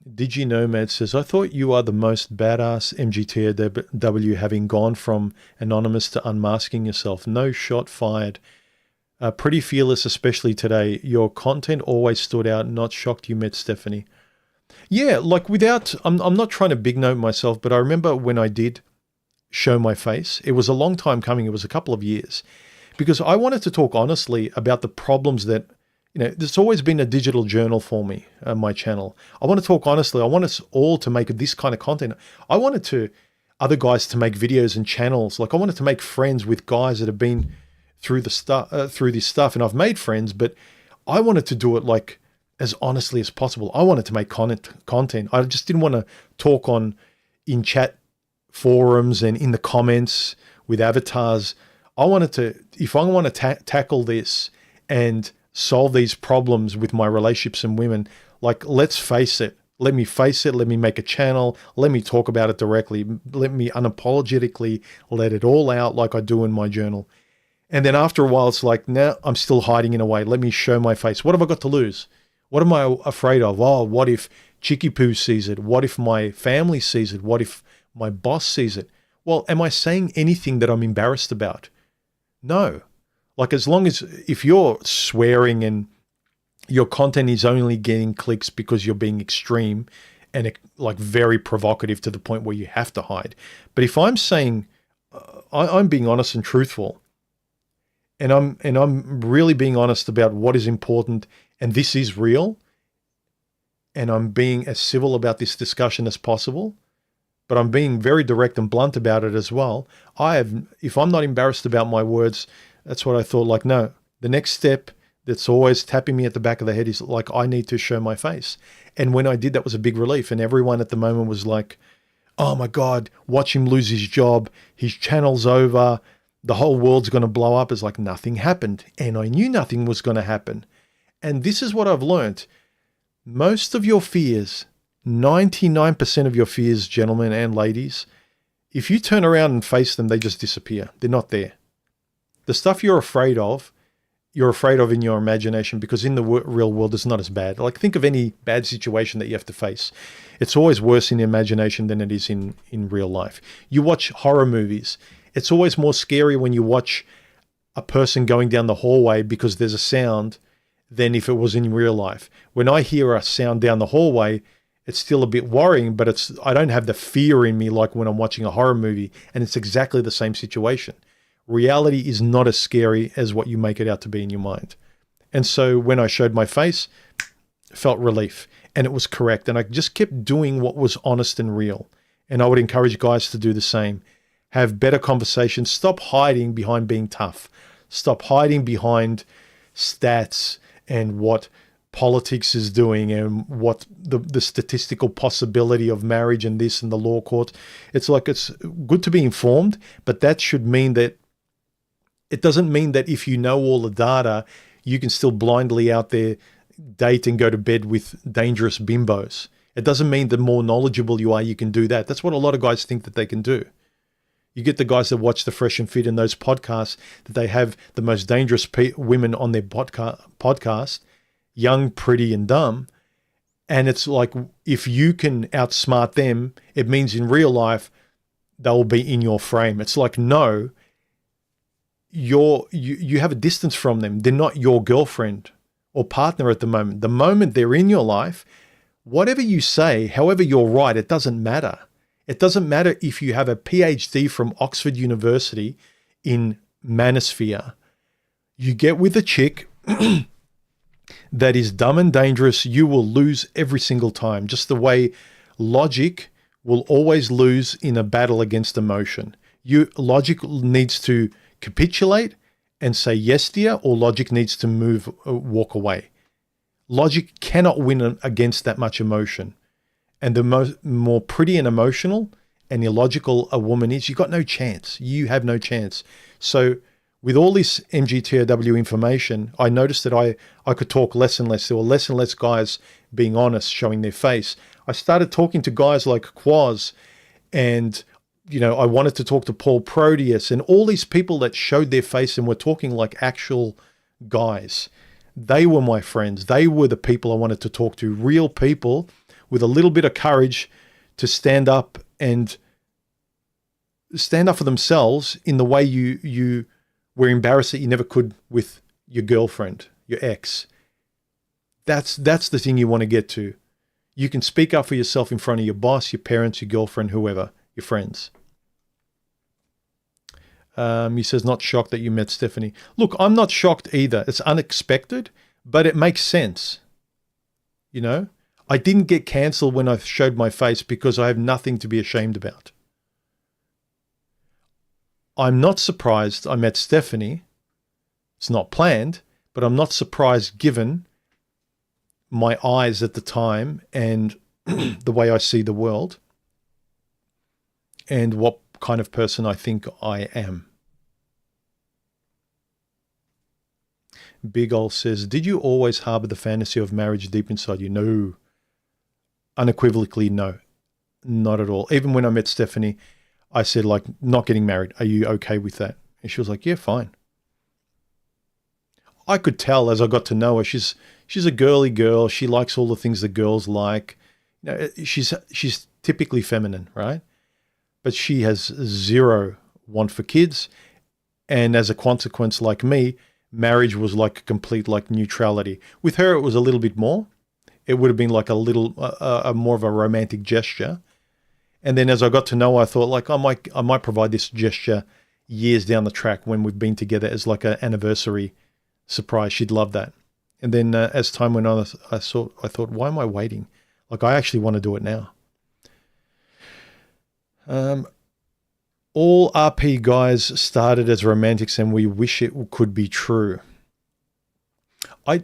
DigiNomad says, I thought you are the most badass MGTOW, having gone from anonymous to unmasking yourself. No shot fired. Pretty fearless, especially today. Your content always stood out. Not shocked you met Stephanie. Yeah, like I'm not trying to big note myself, but I remember when I did show my face, it was a long time coming. It was a couple of years, because I wanted to talk honestly about the problems that, there's always been a digital journal for me on my channel. I want to talk honestly. I want us all to make this kind of content. I wanted other guys to make videos and channels. Like I wanted to make friends with guys that have been through this stuff, and I've made friends, but I wanted to do it like as honestly as possible. I wanted to make content. I just didn't want to talk in chat forums and in the comments with avatars. If I want to tackle this and solve these problems with my relationships and women, like, let's face it. Let me face it. Let me make a channel. Let me talk about it directly. Let me unapologetically let it all out like I do in my journal. And then after a while, it's like, now I'm still hiding in a way. Let me show my face. What have I got to lose? What am I afraid of? Oh, what if Chicky Poo sees it? What if my family sees it? What if my boss sees it? Well, am I saying anything that I'm embarrassed about? No. Like, if you're swearing and your content is only getting clicks because you're being extreme and like very provocative to the point where you have to hide. But if I'm saying, I'm being honest and truthful, and I'm really being honest about what is important, and this is real, and I'm being as civil about this discussion as possible, but I'm being very direct and blunt about it as well. If I'm not embarrassed about my words, that's what I thought. Like, no, the next step that's always tapping me at the back of the head is like, I need to show my face. And when I did, that was a big relief. And everyone at the moment was like, oh my God, watch him lose his job. His channel's over. The whole world's going to blow up. It's like nothing happened. And I knew nothing was going to happen. And this is what I've learned. Most of your fears, 99% of your fears, gentlemen and ladies, if you turn around and face them, they just disappear. They're not there. The stuff you're afraid of in your imagination, because in the real world, it's not as bad. Like, think of any bad situation that you have to face. It's always worse in imagination than it is in real life. You watch horror movies. It's always more scary when you watch a person going down the hallway because there's a sound than if it was in real life. When I hear a sound down the hallway, it's still a bit worrying, but I don't have the fear in me like when I'm watching a horror movie, and it's exactly the same situation. Reality is not as scary as what you make it out to be in your mind. And so when I showed my face, felt relief, and it was correct. And I just kept doing what was honest and real. And I would encourage guys to do the same. Have better conversations. Stop hiding behind being tough. Stop hiding behind stats and what politics is doing and what the statistical possibility of marriage and this and the law court. It's like, it's good to be informed, but that should mean that it doesn't mean that if you know all the data, you can still blindly out there date and go to bed with dangerous bimbos. It doesn't mean the more knowledgeable you are, you can do that. That's what a lot of guys think that they can do. You get the guys that watch the Fresh and Fit and those podcasts, that they have the most dangerous women on their podcast, young, pretty, and dumb. And it's like, if you can outsmart them, it means in real life, they'll be in your frame. It's like, no, you have a distance from them. They're not your girlfriend or partner at the moment. The moment they're in your life, whatever you say, however you're right, it doesn't matter. It doesn't matter if you have a PhD from Oxford University in manosphere. You get with a chick that is dumb and dangerous, you will lose every single time. Just the way logic will always lose in a battle against emotion. Logic needs to capitulate and say yes, dear, or logic needs to walk away. Logic cannot win against that much emotion. And the more pretty and emotional and illogical a woman is, you got no chance. You have no chance. So with all this MGTOW information, I noticed that I could talk less and less. There were less and less guys being honest, showing their face. I started talking to guys like Quaz, and I wanted to talk to Paul Proteus and all these people that showed their face and were talking like actual guys. They were my friends. They were the people I wanted to talk to, real people with a little bit of courage to stand up and stand up for themselves in the way you were embarrassed that you never could with your girlfriend, your ex. That's the thing you want to get to. You can speak up for yourself in front of your boss, your parents, your girlfriend, whoever, your friends. He says, not shocked that you met Stephanie. Look, I'm not shocked either. It's unexpected, but it makes sense. I didn't get cancelled when I showed my face because I have nothing to be ashamed about. I'm not surprised I met Stephanie. It's not planned, but I'm not surprised given my eyes at the time and the way I see the world and what kind of person I think I am. Big Ol says, did you always harbor the fantasy of marriage deep inside you? No. Unequivocally, no. Not at all. Even when I met Stephanie, I said, like, not getting married. Are you okay with that? And she was like, yeah, fine. I could tell as I got to know her, she's a girly girl. She likes all the things that girls like. She's typically feminine, right? But she has zero want for kids. And as a consequence, like me, marriage was like a complete like neutrality. With her, it was a little bit more. It would have been like a little more of a romantic gesture. And then as I got to know her, I thought like I might provide this gesture years down the track when we've been together as like an anniversary surprise. She'd love that. And then as time went on, I thought, why am I waiting? Like I actually want to do it now. All RP guys started as romantics and we wish it could be true.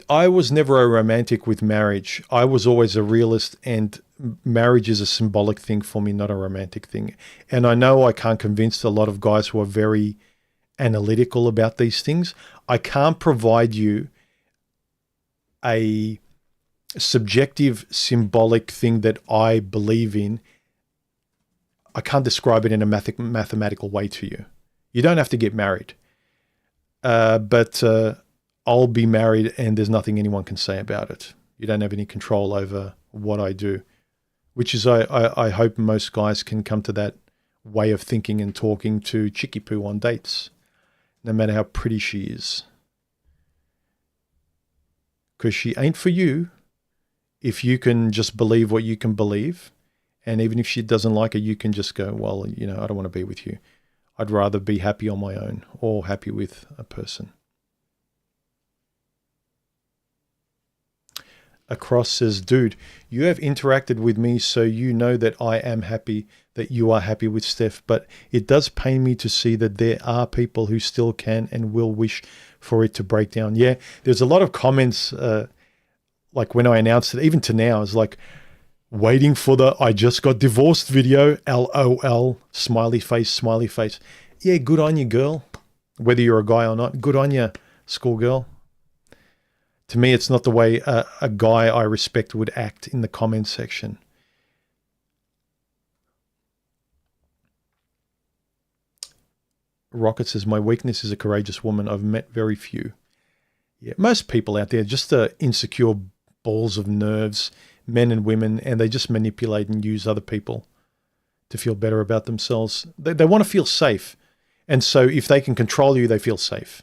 I was never a romantic with marriage. I was always a realist, and marriage is a symbolic thing for me, not a romantic thing. And I know I can't convince a lot of guys who are very analytical about these things. I can't provide you a subjective, symbolic thing that I believe in. I can't describe it in a mathematical way to you. You don't have to get married. But I'll be married and there's nothing anyone can say about it. You don't have any control over what I do, which is I hope most guys can come to that way of thinking and talking to Chicky Poo on dates, no matter how pretty she is. Because she ain't for you if you can just believe what you can believe. And even if she doesn't like it, you can just go, well, I don't want to be with you. I'd rather be happy on my own or happy with a person. Across says, dude, you have interacted with me, so you know that I am happy that you are happy with Steph, but it does pain me to see that there are people who still can and will wish for it to break down. Yeah, there's a lot of comments, like when I announced it, even to now, it's like, waiting for the I just got divorced video, LOL, smiley face, smiley face. Yeah, good on you, girl. Whether you're a guy or not, good on you, schoolgirl. To me, it's not the way a guy I respect would act in the comments section. Rocket says, my weakness is a courageous woman. I've met very few. Yeah, most people out there just insecure balls of nerves, men and women, and they just manipulate and use other people to feel better about themselves. They want to feel safe. And so if they can control you, they feel safe.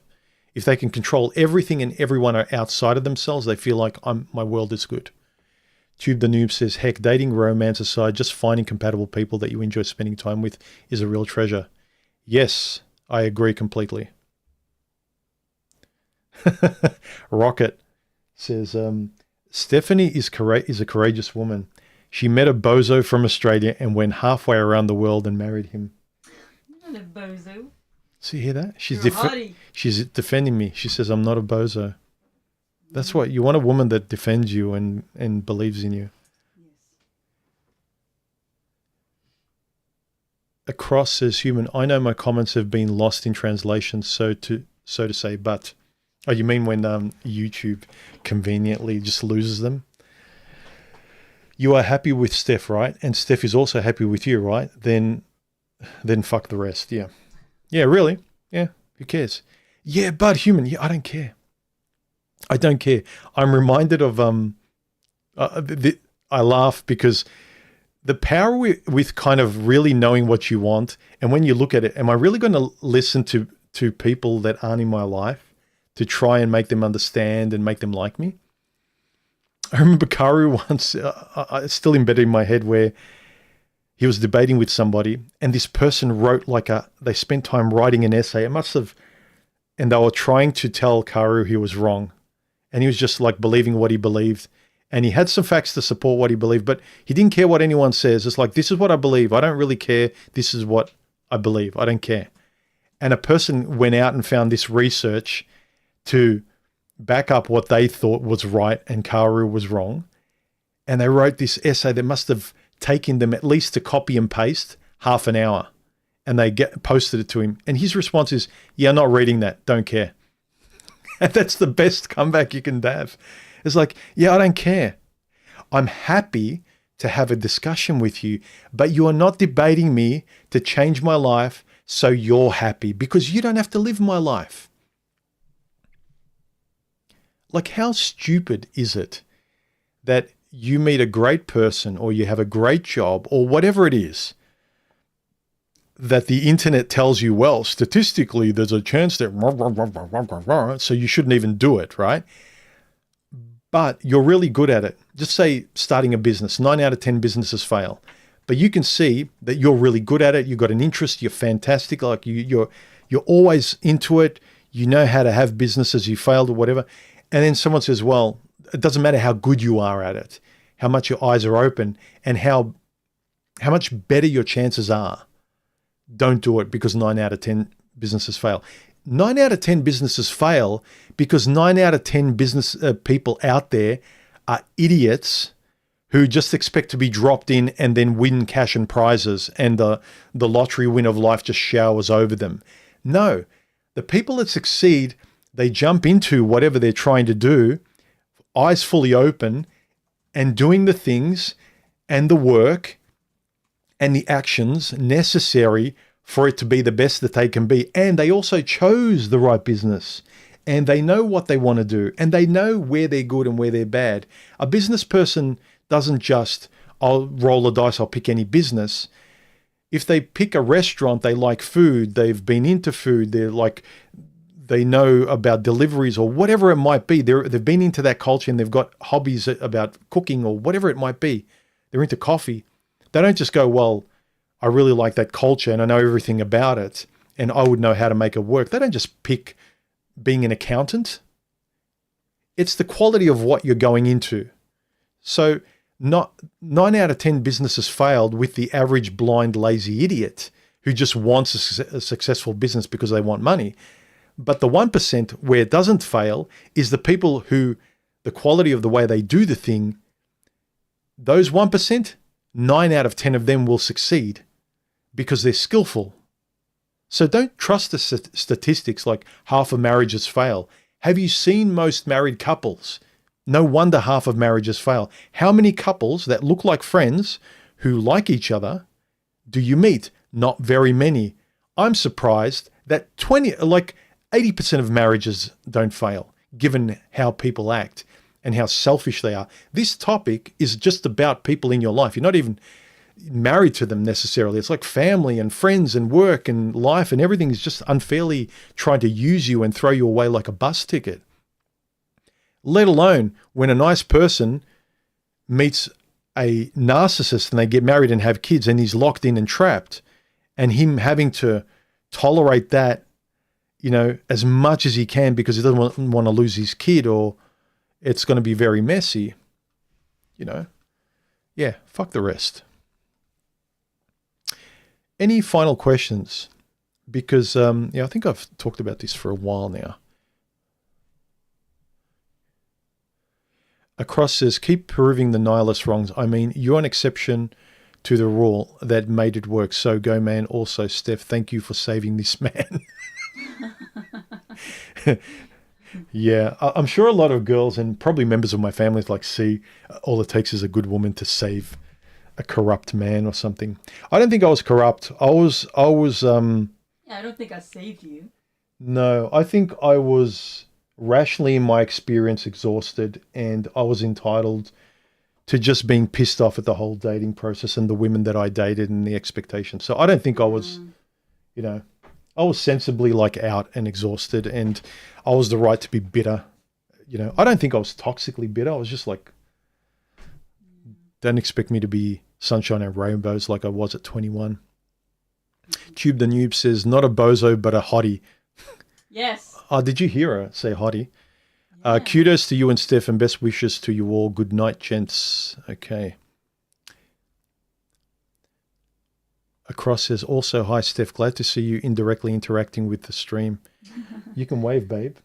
If they can control everything and everyone outside of themselves, they feel like my world is good. Tube the Noob says, heck, dating romance aside, just finding compatible people that you enjoy spending time with is a real treasure. Yes, I agree completely. Rocket says, Stephanie is a courageous woman. She met a bozo from Australia and went halfway around the world and married him. Not a bozo. See, hear that? She's defending me. She says, I'm not a bozo. That's what you want, a woman that defends you and believes in you. Yes. Across says, human, I know my comments have been lost in translation, so to say, but... Oh, you mean when YouTube conveniently just loses them? You are happy with Steph, right? And Steph is also happy with you, right? Then fuck the rest. Yeah. Yeah, really? Yeah. Who cares? Yeah, but human, yeah, I don't care. I don't care. I'm reminded of I laugh because the power with kind of really knowing what you want, and when you look at it, am I really going to listen to people that aren't in my life to try and make them understand and make them like me? I remember Karu once, it's still embedded in my head, where he was debating with somebody and this person wrote they spent time writing an essay. And they were trying to tell Karu he was wrong. And he was just like believing what he believed. And he had some facts to support what he believed, but he didn't care what anyone says. It's like, this is what I believe. I don't really care. This is what I believe. I don't care. And a person went out and found this research to back up what they thought was right and Karu was wrong. And they wrote this essay that must have taken them at least to copy and paste half an hour. And they posted it to him. And his response is, yeah, I'm not reading that. Don't care. And that's the best comeback you can have. It's like, yeah, I don't care. I'm happy to have a discussion with you, but you are not debating me to change my life so you're happy, because you don't have to live my life. Like, how stupid is it that you meet a great person or you have a great job or whatever it is that the internet tells you, well, statistically, there's a chance that, so you shouldn't even do it, right? But you're really good at it. Just say starting a business, 9 out of 10 businesses fail. But you can see that you're really good at it. You've got an interest. You're fantastic. Like you're always into it. You know how to have businesses. You failed or whatever. And then someone says, well, it doesn't matter how good you are at it, how much your eyes are open, and how much better your chances are. Don't do it because 9 out of 10 businesses fail. 9 out of 10 businesses fail because 9 out of 10 business people out there are idiots who just expect to be dropped in and then win cash and prizes, and the lottery win of life just showers over them. No, the people that succeed, they jump into whatever they're trying to do, eyes fully open, and doing the things and the work and the actions necessary for it to be the best that they can be. And they also chose the right business, and they know what they want to do, and they know where they're good and where they're bad. A business person doesn't just, I'll roll the dice, I'll pick any business. If they pick a restaurant, they like food, they've been into food, they know about deliveries or whatever it might be. They've been into that culture and they've got hobbies about cooking or whatever it might be. They're into coffee. They don't just go, well, I really like that culture and I know everything about it and I would know how to make it work. They don't just pick being an accountant. It's the quality of what you're going into. So not 9 out of 10 businesses failed with the average blind, lazy idiot who just wants a successful business because they want money. But the 1% where it doesn't fail is the people who, the quality of the way they do the thing, those 1%, 9 out of 10 of them will succeed because they're skillful. So don't trust the statistics like half of marriages fail. Have you seen most married couples? No wonder half of marriages fail. How many couples that look like friends who like each other do you meet? Not very many. I'm surprised that 80% of marriages don't fail, given how people act and how selfish they are. This topic is just about people in your life. You're not even married to them necessarily. It's like family and friends and work and life, and everything is just unfairly trying to use you and throw you away like a bus ticket. Let alone when a nice person meets a narcissist and they get married and have kids and he's locked in and trapped, and him having to tolerate that, as much as he can because he doesn't want to lose his kid or it's going to be very messy, yeah, fuck the rest. Any final questions? Because, I think I've talked about this for a while now. Across says, keep proving the nihilist wrongs. I mean, you're an exception to the rule that made it work. So go, man. Also, Steph, thank you for saving this man. Yeah, I'm sure a lot of girls and probably members of my family see all it takes is a good woman to save a corrupt man or something. I don't think I was corrupt. I was Yeah, I don't think I saved you. No, I think I was rationally, in my experience, exhausted, and I was entitled to just being pissed off at the whole dating process and the women that I dated and the expectations. So I don't think I was, I was sensibly out and exhausted, and I was the right to be bitter. I don't think I was toxically bitter. I was just don't expect me to be sunshine and rainbows like I was at 21. Tube the Noob says, not a bozo, but a hottie. Yes. Oh, did you hear her say hottie? Yeah. Kudos to you and Steph, and best wishes to you all. Good night, gents. Okay. Across says, also, hi, Steph. Glad to see you indirectly interacting with the stream. You can wave, babe.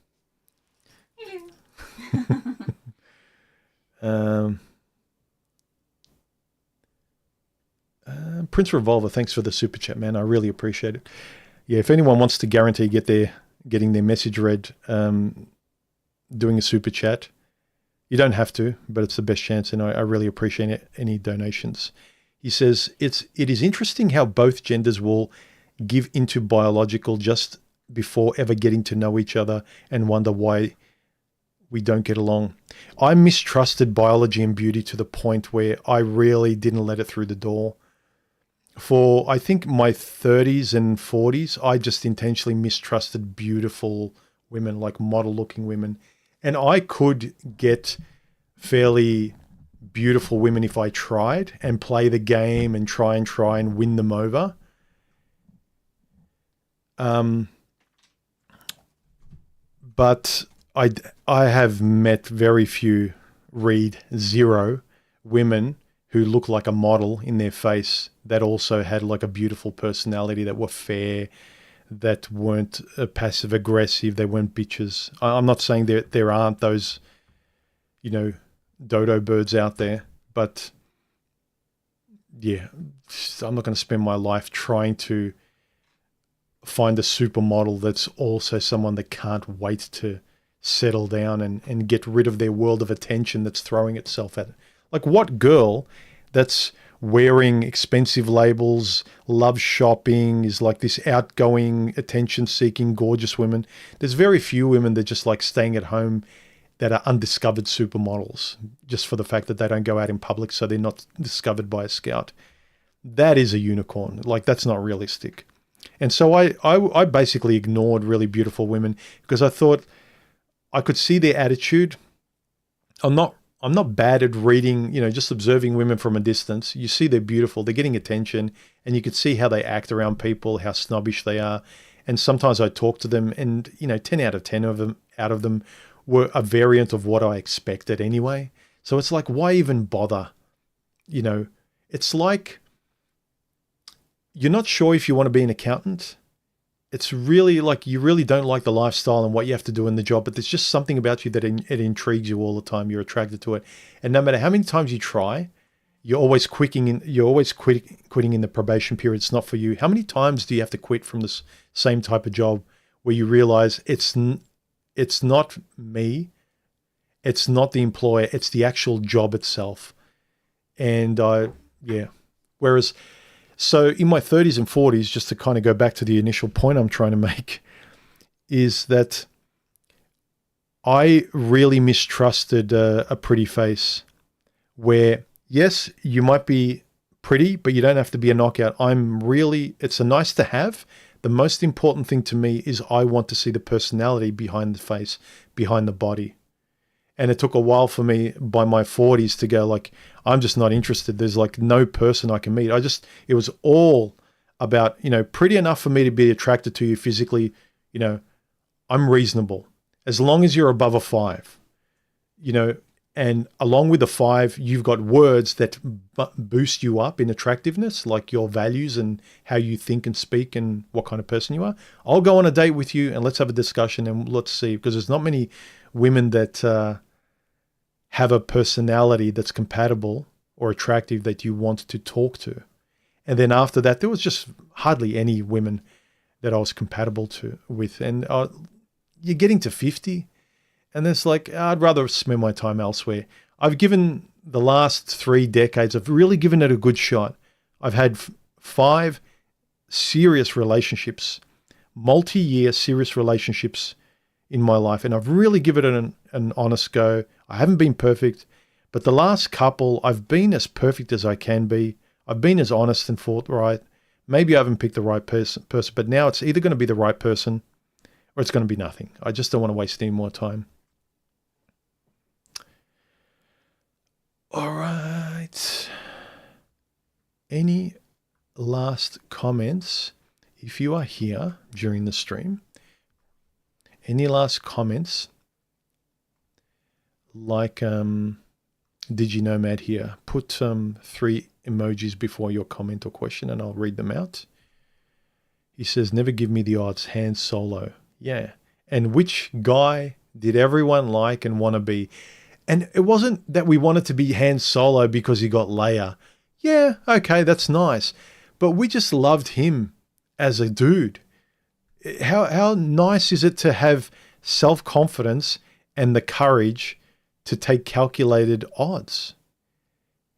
Prince Revolver, thanks for the super chat, man. I really appreciate it. Yeah, if anyone wants to guarantee getting their message read, doing a super chat, you don't have to, but it's the best chance, and I really appreciate any donations. He says, it is interesting how both genders will give into biological just before ever getting to know each other and wonder why we don't get along. I mistrusted biology and beauty to the point where I really didn't let it through the door. For, I think, my 30s and 40s, I just intentionally mistrusted beautiful women, model-looking women. And I could get fairly beautiful women if I tried and play the game and try and win them over. But I have met very few, read zero, women who look like a model in their face that also had a beautiful personality, that were fair, that weren't passive aggressive, they weren't bitches. I'm not saying there aren't those, dodo birds out there, but yeah, I'm not going to spend my life trying to find a supermodel that's also someone that can't wait to settle down and get rid of their world of attention that's throwing itself at it. What girl that's wearing expensive labels, loves shopping, is this outgoing, attention-seeking, gorgeous women? There's very few women that just staying at home that are undiscovered supermodels just for the fact that they don't go out in public, so they're not discovered by a scout. That is a unicorn. That's not realistic. And so I basically ignored really beautiful women because I thought I could see their attitude. I'm not bad at reading, just observing women from a distance. You see they're beautiful, they're getting attention, and you can see how they act around people, how snobbish they are. And sometimes I talk to them and, 10 out of 10 of them were a variant of what I expected anyway. So it's why even bother? It's you're not sure if you want to be an accountant. It's really you really don't like the lifestyle and what you have to do in the job, but there's just something about you that it intrigues you all the time. You're attracted to it. And no matter how many times you try, you're always quitting in the probation period. It's not for you. How many times do you have to quit from this same type of job where you realize it's not me, it's not the employer, it's the actual job itself. And whereas, so in my 30s and 40s, just to kind of go back to the initial point I'm trying to make, is that I really mistrusted a pretty face where, yes, you might be pretty, but you don't have to be a knockout. It's a nice to have. The most important thing to me is I want to see the personality behind the face, behind the body. And it took a while for me by my 40s to go like, I'm just not interested. There's like no person I can meet. It was all about, pretty enough for me to be attracted to you physically. I'm reasonable. As long as you're above a 5, and along with the 5, you've got words that boost you up in attractiveness, like your values and how you think and speak and what kind of person you are. I'll go on a date with you and let's have a discussion and let's see, because there's not many women that have a personality that's compatible or attractive that you want to talk to. And then after that, there was just hardly any women that I was compatible with. And you're getting to 50. And it's like, I'd rather spend my time elsewhere. I've given the last 3 decades, I've really given it a good shot. I've had 5 serious relationships, multi-year serious relationships in my life. And I've really given it an honest go. I haven't been perfect, but the last couple, I've been as perfect as I can be. I've been as honest and forthright. Maybe I haven't picked the right person, but now it's either going to be the right person or it's going to be nothing. I just don't want to waste any more time. All right. Any last comments? If you are here during the stream, any last comments? Like, DigiNomad here, put 3 emojis before your comment or question and I'll read them out. He says, never give me the odds, Han Solo. Yeah. And which guy did everyone like and want to be? And it wasn't that we wanted to be Han Solo because he got Leia. Yeah, okay, that's nice. But we just loved him as a dude. How nice is it to have self-confidence and the courage to take calculated odds?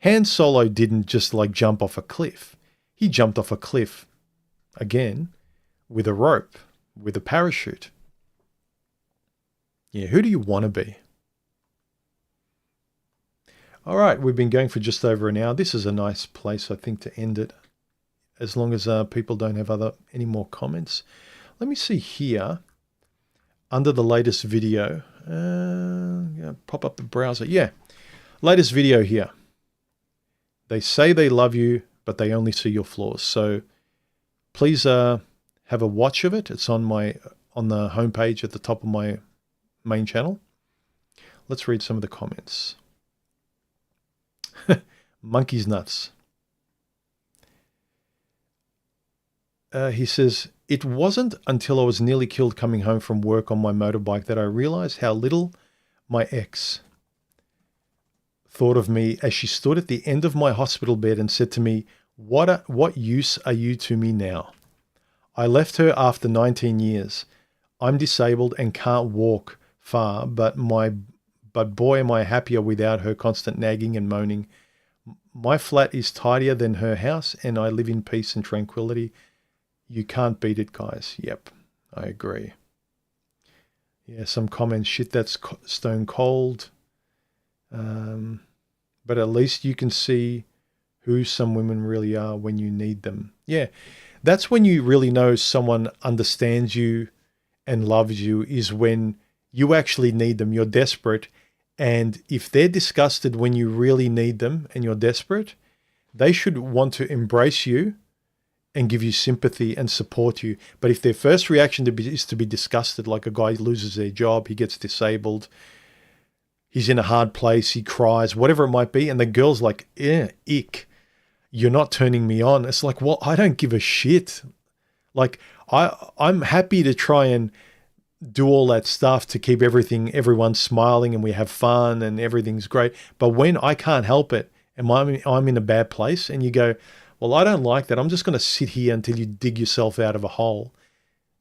Han Solo didn't just like jump off a cliff. He jumped off a cliff, again, with a rope, with a parachute. Yeah, who do you want to be? All right, we've been going for just over an hour. This is a nice place, I think, to end it, as long as people don't have any more comments. Let me see here, under the latest video. Pop up the browser. Yeah, latest video here. They say they love you, but they only see your flaws. So please have a watch of it. It's on the homepage at the top of my main channel. Let's read some of the comments. Monkey's nuts. He says, it wasn't until I was nearly killed coming home from work on my motorbike that I realized how little my ex thought of me as she stood at the end of my hospital bed and said to me, what use are you to me now? I left her after 19 years. I'm disabled and can't walk far, but boy am I happier without her constant nagging and moaning. My flat is tidier than her house and I live in peace and tranquility. You can't beat it, guys. Yep, I agree. Yeah, some comments, shit, that's stone cold. But at least you can see who some women really are when you need them. Yeah, that's when you really know someone understands you and loves you, is when you actually need them. You're desperate. And if they're disgusted when you really need them and you're desperate, they should want to embrace you and give you sympathy and support you. But if their first reaction is to be disgusted, like a guy loses their job, he gets disabled, he's in a hard place, he cries, whatever it might be, and the girl's like, ick, you're not turning me on. It's like, well, I don't give a shit. Like, I'm happy to try and do all that stuff to keep everyone smiling and we have fun and everything's great. But when I can't help it and I'm in a bad place and you go, well, I don't like that, I'm just going to sit here until you dig yourself out of a hole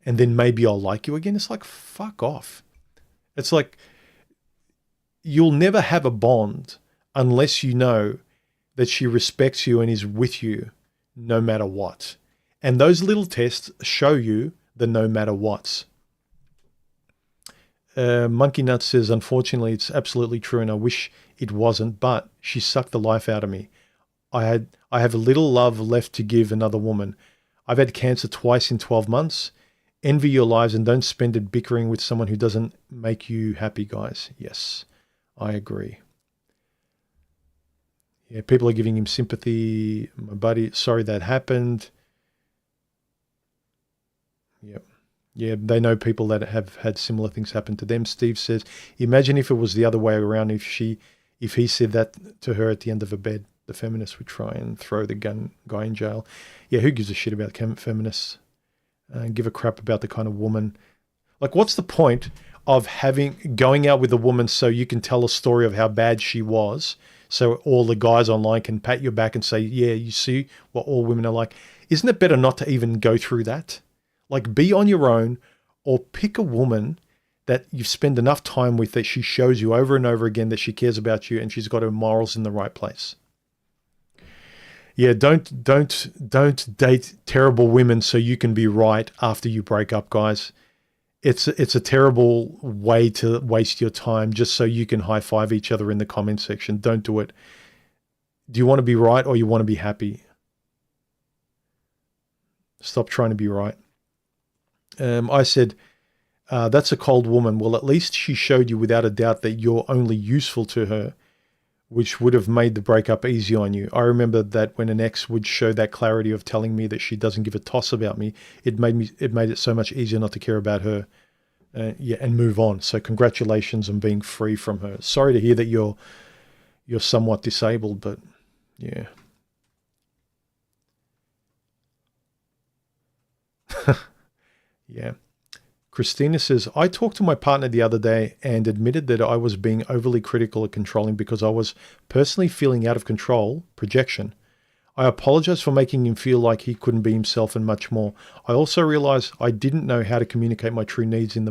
and then maybe I'll like you again. It's like, fuck off. It's like, you'll never have a bond unless you know that she respects you and is with you no matter what. And those little tests show you the no matter what's. Monkey Nut says, unfortunately, it's absolutely true and I wish it wasn't, but she sucked the life out of me. I have a little love left to give another woman. I've had cancer twice in 12 months. Envy your lives and don't spend it bickering with someone who doesn't make you happy, guys. Yes, I agree. Yeah, people are giving him sympathy. My buddy, sorry that happened. Yep. Yeah, they know people that have had similar things happen to them. Steve says, imagine if it was the other way around, if he said that to her at the end of a bed, the feminists would try and throw the guy in jail. Yeah, who gives a shit about feminists? Give a crap about the kind of woman. Like, what's the point of going out with a woman so you can tell a story of how bad she was, so all the guys online can pat your back and say, yeah, you see what all women are like? Isn't it better not to even go through that? Like, be on your own, or pick a woman that you spend enough time with that she shows you over and over again that she cares about you and she's got her morals in the right place. Yeah, don't date terrible women so you can be right after you break up, guys. It's a terrible way to waste your time just so you can high five each other in the comment section. Don't do it. Do you want to be right or you want to be happy? Stop trying to be right. I said, that's a cold woman. Well, at least she showed you without a doubt that you're only useful to her, which would have made the breakup easy on you. I remember that when an ex would show that clarity of telling me that she doesn't give a toss about me, it made it so much easier not to care about her, and move on. So congratulations on being free from her. Sorry to hear that you're somewhat disabled, but yeah. Yeah. Christina says, I talked to my partner the other day and admitted that I was being overly critical and controlling because I was personally feeling out of control, projection. I apologized for making him feel like he couldn't be himself and much more. I also realized I didn't know how to communicate my true needs in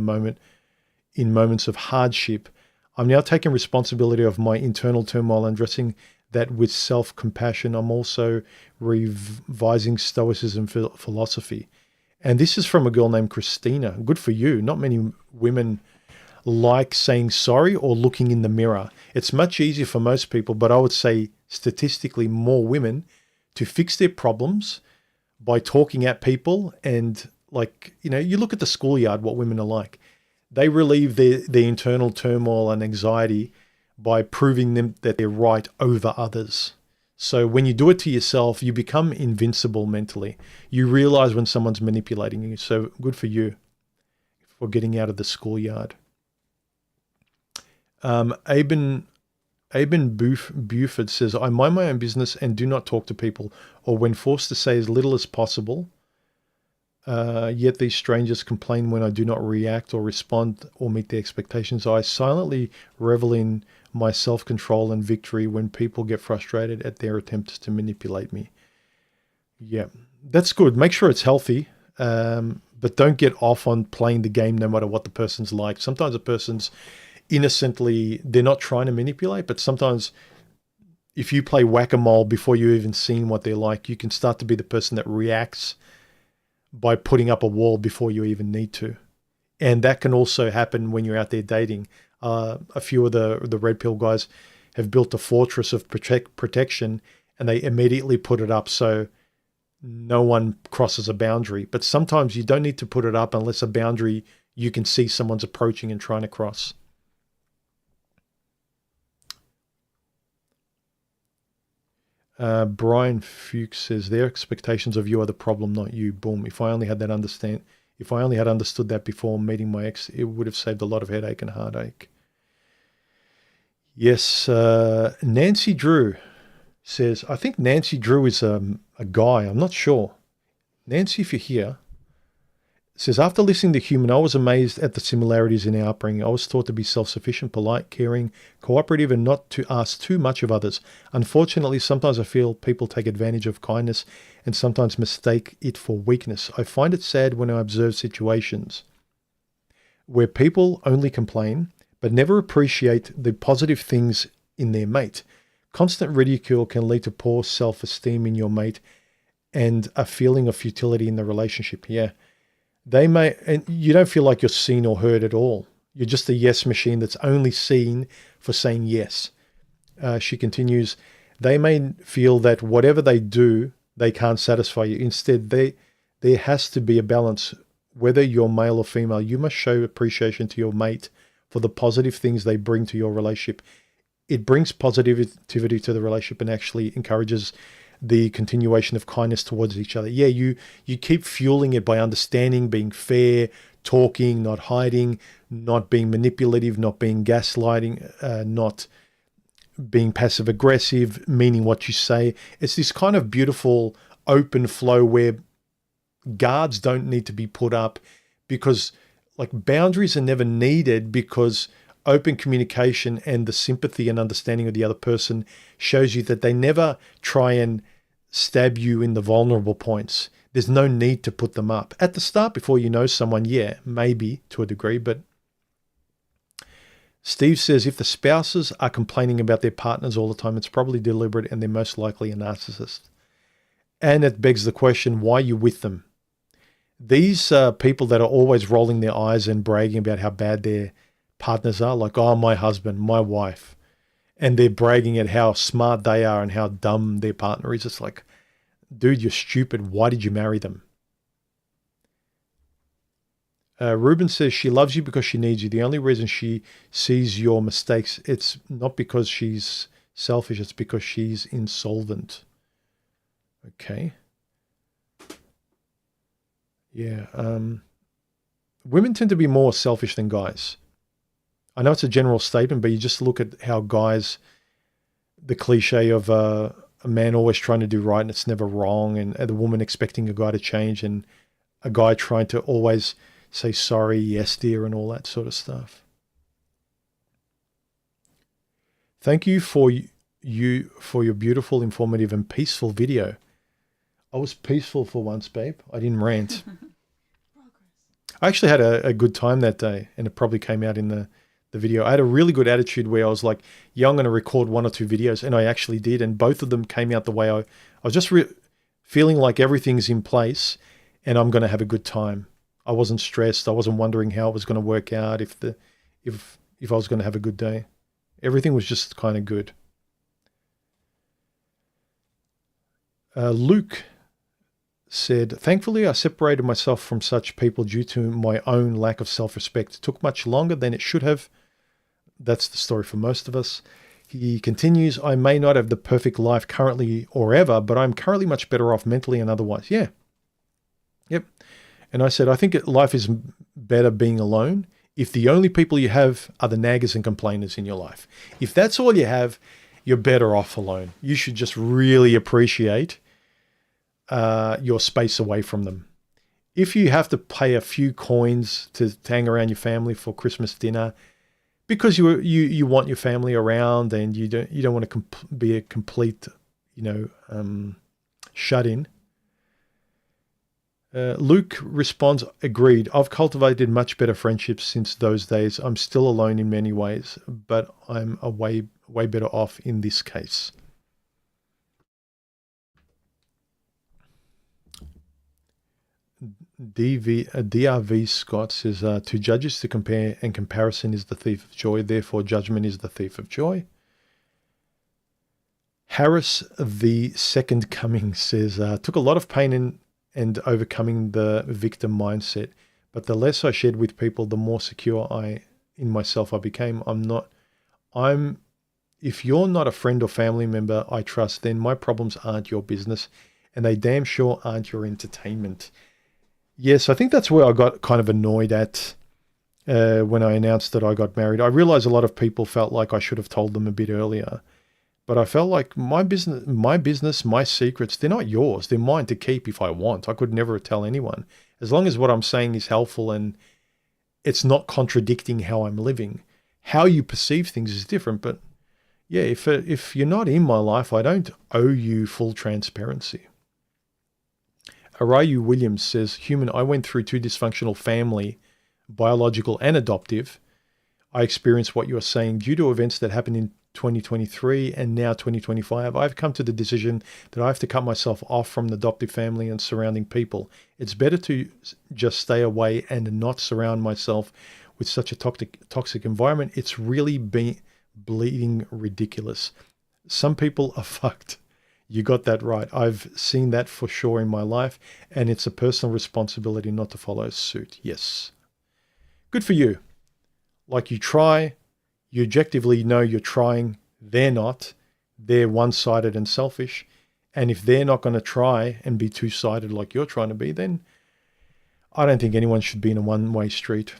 moments of hardship. I'm now taking responsibility of my internal turmoil and addressing that with self-compassion. I'm also revising Stoicism philosophy. And this is from a girl named Christina. Good for you. Not many women like saying sorry or looking in the mirror. It's much easier for most people, but I would say statistically more women to fix their problems by talking at people. And you look at the schoolyard, what women are like. They relieve their internal turmoil and anxiety by proving them that they're right over others. So when you do it to yourself, you become invincible mentally. You realize when someone's manipulating you. So good for you for getting out of the schoolyard. Aben Buford says, I mind my own business and do not talk to people, or when forced to say as little as possible. Yet these strangers complain when I do not react or respond or meet their expectations. I silently revel in my self-control and victory when people get frustrated at their attempts to manipulate me. Yeah, that's good. Make sure it's healthy, but don't get off on playing the game no matter what the person's like. Sometimes a person's innocently, they're not trying to manipulate, but sometimes if you play whack-a-mole before you even seen what they're like, you can start to be the person that reacts by putting up a wall before you even need to. And that can also happen when you're out there dating. A few of the red pill guys have built a fortress of protection, and they immediately put it up so no one crosses a boundary. But sometimes you don't need to put it up unless a boundary you can see someone's approaching and trying to cross. Brian Fuchs says, their expectations of you are the problem, not you. Boom. If I only had understood that before meeting my ex, it would have saved a lot of headache and heartache. Yes. Nancy Drew says, I think Nancy Drew is a guy. I'm not sure. Nancy, if you're here, says, after listening to Human, I was amazed at the similarities in our upbringing. I was taught to be self-sufficient, polite, caring, cooperative, and not to ask too much of others. Unfortunately, sometimes I feel people take advantage of kindness and sometimes mistake it for weakness. I find it sad when I observe situations where people only complain but never appreciate the positive things in their mate. Constant ridicule can lead to poor self-esteem in your mate and a feeling of futility in the relationship. Yeah. And you don't feel like you're seen or heard at all. You're just a yes machine that's only seen for saying yes. She continues, they may feel that whatever they do, they can't satisfy you. Instead, there has to be a balance. Whether you're male or female, you must show appreciation to your mate for the positive things they bring to your relationship. It brings positivity to the relationship and actually encourages the continuation of kindness towards each other. Yeah, you keep fueling it by understanding, being fair, talking, not hiding, not being manipulative, not being gaslighting, not being passive aggressive, meaning what you say. It's this kind of beautiful open flow where guards don't need to be put up, because like boundaries are never needed, because open communication and the sympathy and understanding of the other person shows you that they never try and stab you in the vulnerable points. There's no need to put them up. At the start, before you know someone, yeah, maybe to a degree, but Steve says if the spouses are complaining about their partners all the time, it's probably deliberate and they're most likely a narcissist. And it begs the question, why are you with them? These people that are always rolling their eyes and bragging about how bad their partners are, like, oh, my husband, my wife, and they're bragging at how smart they are and how dumb their partner is. It's like, dude, you're stupid. Why did you marry them? Ruben says she loves you because she needs you. The only reason she sees your mistakes, it's not because she's selfish, it's because she's insolvent. Okay. Yeah. Women tend to be more selfish than guys. I know it's a general statement, but you just look at how guys, the cliche of a man always trying to do right and it's never wrong, and the woman expecting a guy to change, and a guy trying to always say sorry, yes dear, and all that sort of stuff. Thank you for your beautiful, informative, and peaceful video. I was peaceful for once, babe. I didn't rant. I actually had a good time that day, and it probably came out in the video. I had a really good attitude where I was like, yeah, I'm going to record 1 or 2 videos, and I actually did, and both of them came out the way I was just feeling like everything's in place, and I'm going to have a good time. I wasn't stressed. I wasn't wondering how it was going to work out, if I was going to have a good day. Everything was just kind of good. Luke said, thankfully, I separated myself from such people due to my own lack of self-respect. It took much longer than it should have. That's the story for most of us. He continues, I may not have the perfect life currently or ever, but I'm currently much better off mentally and otherwise. Yeah. Yep. And I said, I think life is better being alone if the only people you have are the naggers and complainers in your life. If that's all you have, you're better off alone. You should just really appreciate your space away from them. If you have to pay a few coins to hang around your family for Christmas dinner because you want your family around and you don't want to be a complete, shut in. Luke responds, agreed. I've cultivated much better friendships since those days. I'm still alone in many ways, but I'm way better off in this case. DRV Scott says, to judges to compare, and comparison is the thief of joy. Therefore, judgment is the thief of joy. Harris, the second coming, says, took a lot of pain and overcoming the victim mindset, but the less I shared with people, the more secure in myself I became. If you're not a friend or family member I trust, then my problems aren't your business, and they damn sure aren't your entertainment. Yes, I think that's where I got kind of annoyed at when I announced that I got married. I realized a lot of people felt like I should have told them a bit earlier, but I felt like my business, my secrets, they're not yours. They're mine to keep if I want. I could never tell anyone. As long as what I'm saying is helpful and it's not contradicting how I'm living. How you perceive things is different, but yeah, if you're not in my life, I don't owe you full transparency. Arayu Williams says, human, I went through 2 dysfunctional family, biological and adoptive. I experienced what you are saying due to events that happened in 2023 and now 2025. I've come to the decision that I have to cut myself off from the adoptive family and surrounding people. It's better to just stay away and not surround myself with such a toxic environment. It's really bleeding ridiculous. Some people are fucked. You got that right. I've seen that for sure in my life, and it's a personal responsibility not to follow suit. Yes. Good for you. Like you try, you objectively know you're trying, they're not. They're one-sided and selfish. And if they're not going to try and be two-sided like you're trying to be, then I don't think anyone should be in a one-way street.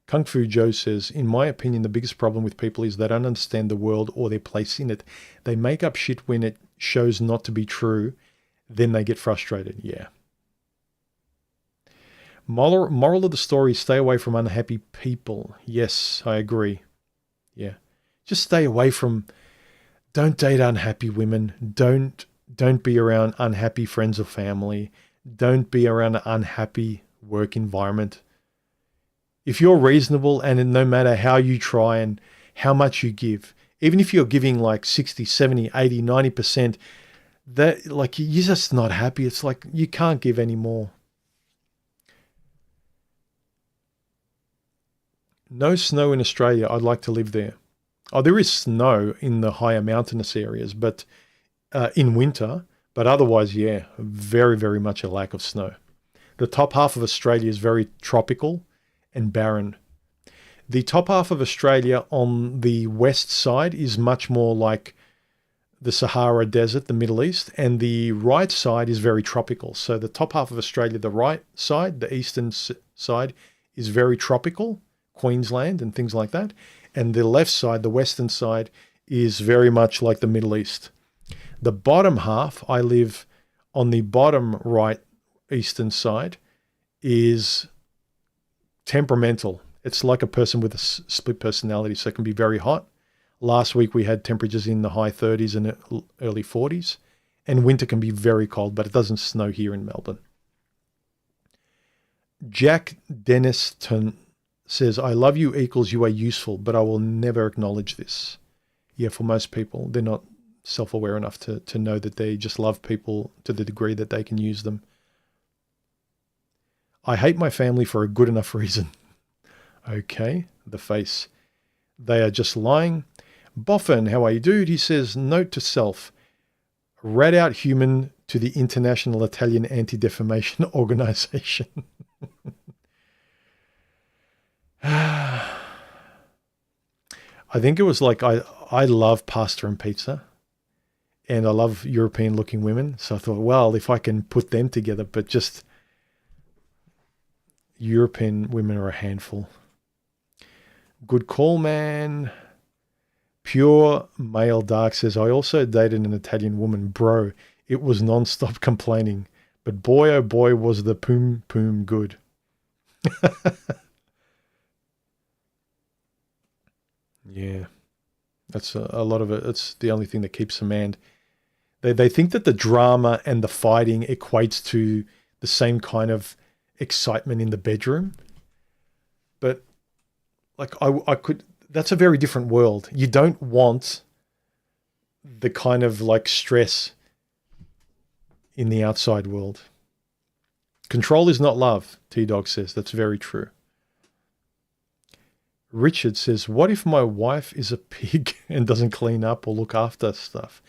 Kung Fu Joe says, in my opinion, the biggest problem with people is they don't understand the world or their place in it. They make up shit when it shows not to be true. Then they get frustrated. Yeah. Moral of the story, stay away from unhappy people. Yes, I agree. Yeah. Just stay away from, don't date unhappy women. Don't be around unhappy friends or family. Don't be around an unhappy work environment. If you're reasonable and no matter how you try and how much you give, even if you're giving like 60, 70, 80, 90%, that like you're just not happy. It's like you can't give any more. No snow in Australia. I'd like to live there. Oh, there is snow in the higher mountainous areas, but in winter. But otherwise, yeah, very, very much a lack of snow. The top half of Australia is very tropical and barren. The top half of Australia on the west side is much more like the Sahara Desert, the Middle East, and the right side is very tropical. So the top half of Australia, the right side, the eastern side, is very tropical, Queensland and things like that. And the left side, the western side, is very much like the Middle East. The bottom half, I live on the bottom right eastern side, is temperamental. It's like a person with a split personality, so it can be very hot. Last week we had temperatures in the high 30s and early 40s, and winter can be very cold, but it doesn't snow here in Melbourne. Jack Denniston says, I love you equals you are useful, but I will never acknowledge this. Yeah, for most people, they're not self-aware enough to know that they just love people to the degree that they can use them. I hate my family for a good enough reason. Okay, the face. They are just lying. Boffin, how are you, dude? He says, note to self, rat out human to the International Italian Anti-Defamation Organization. I think it was like, I love pasta and pizza, and I love European looking women. So I thought, well, if I can put them together, but just European women are a handful. Good call, man. Pure Male Dark says, I also dated an Italian woman. Bro, it was non-stop complaining. But boy, oh boy, was the poom poom good. Yeah, that's a lot of it. It's the only thing that keeps them manned. They think that the drama and the fighting equates to the same kind of excitement in the bedroom. But like I could, that's a very different world. You don't want the kind of like stress in the outside world. Control is not love, T-Dog says. That's very true. Richard says, what if my wife is a pig and doesn't clean up or look after stuff?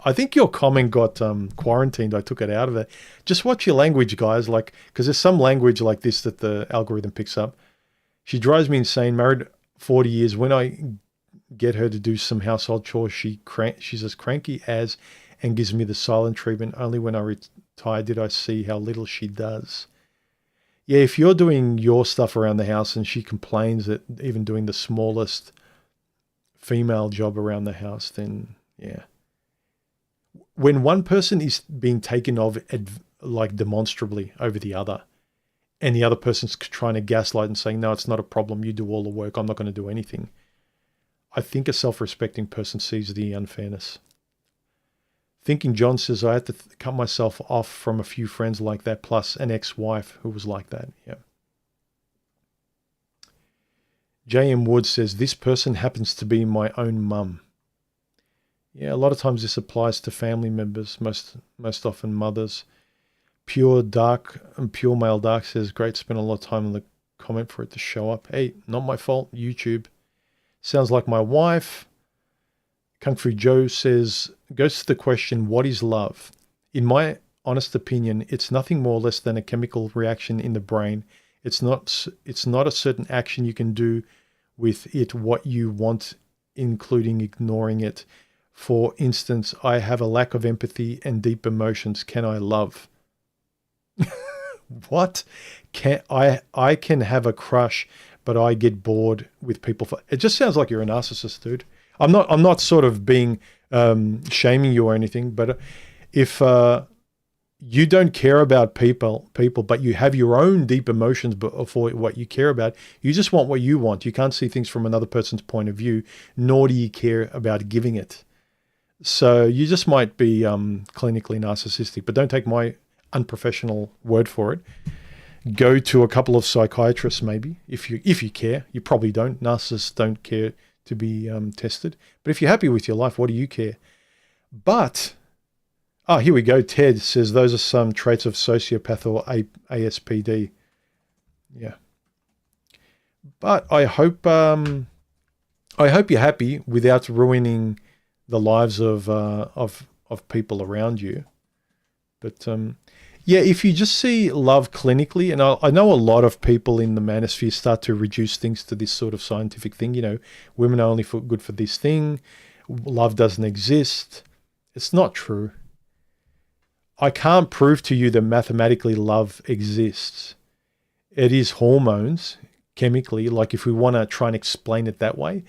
I think your comment got quarantined. I took it out of it. Just watch your language, guys. Like, because there's some language like this that the algorithm picks up. She drives me insane. Married 40 years. When I get her to do some household chores, she's as cranky as and gives me the silent treatment. Only when I retire did I see how little she does. Yeah, if you're doing your stuff around the house and she complains that even doing the smallest female job around the house, then yeah. When one person is being taken of like demonstrably over the other, and the other person's trying to gaslight and saying, no, it's not a problem. You do all the work. I'm not going to do anything. I think a self-respecting person sees the unfairness. Thinking John says, I had to cut myself off from a few friends like that, plus an ex-wife who was like that. Yeah. J.M. Wood says, this person happens to be my own mum. Yeah, a lot of times this applies to family members, most often mothers. Pure Male Dark says, great, spent a lot of time on the comment for it to show up. Hey, not my fault, YouTube. Sounds like my wife. Kung Fu Joe says, goes to the question, what is love? In my honest opinion, it's nothing more or less than a chemical reaction in the brain It's not a certain action you can do with it what you want, including ignoring it. For instance, I have a lack of empathy and deep emotions. Can I love? What? I can have a crush, but I get bored with people. It just sounds like you're a narcissist, dude. I'm not sort of being shaming you or anything, but if you don't care about people, but you have your own deep emotions for what you care about, you just want what you want. You can't see things from another person's point of view, nor do you care about giving it. So you just might be clinically narcissistic, but don't take my unprofessional word for it. Go to a couple of psychiatrists, maybe, if you care. You probably don't. Narcissists don't care to be tested. But if you're happy with your life, what do you care? But, here we go. Ted says those are some traits of sociopath or ASPD. Yeah. But I hope you're happy without ruining the lives of people around you. But yeah, if you just see love clinically, and I know a lot of people in the manosphere start to reduce things to this sort of scientific thing. You know, women are only good for this thing. Love doesn't exist. It's not true. I can't prove to you that mathematically love exists. It is hormones, chemically, like if we want to try and explain it that way.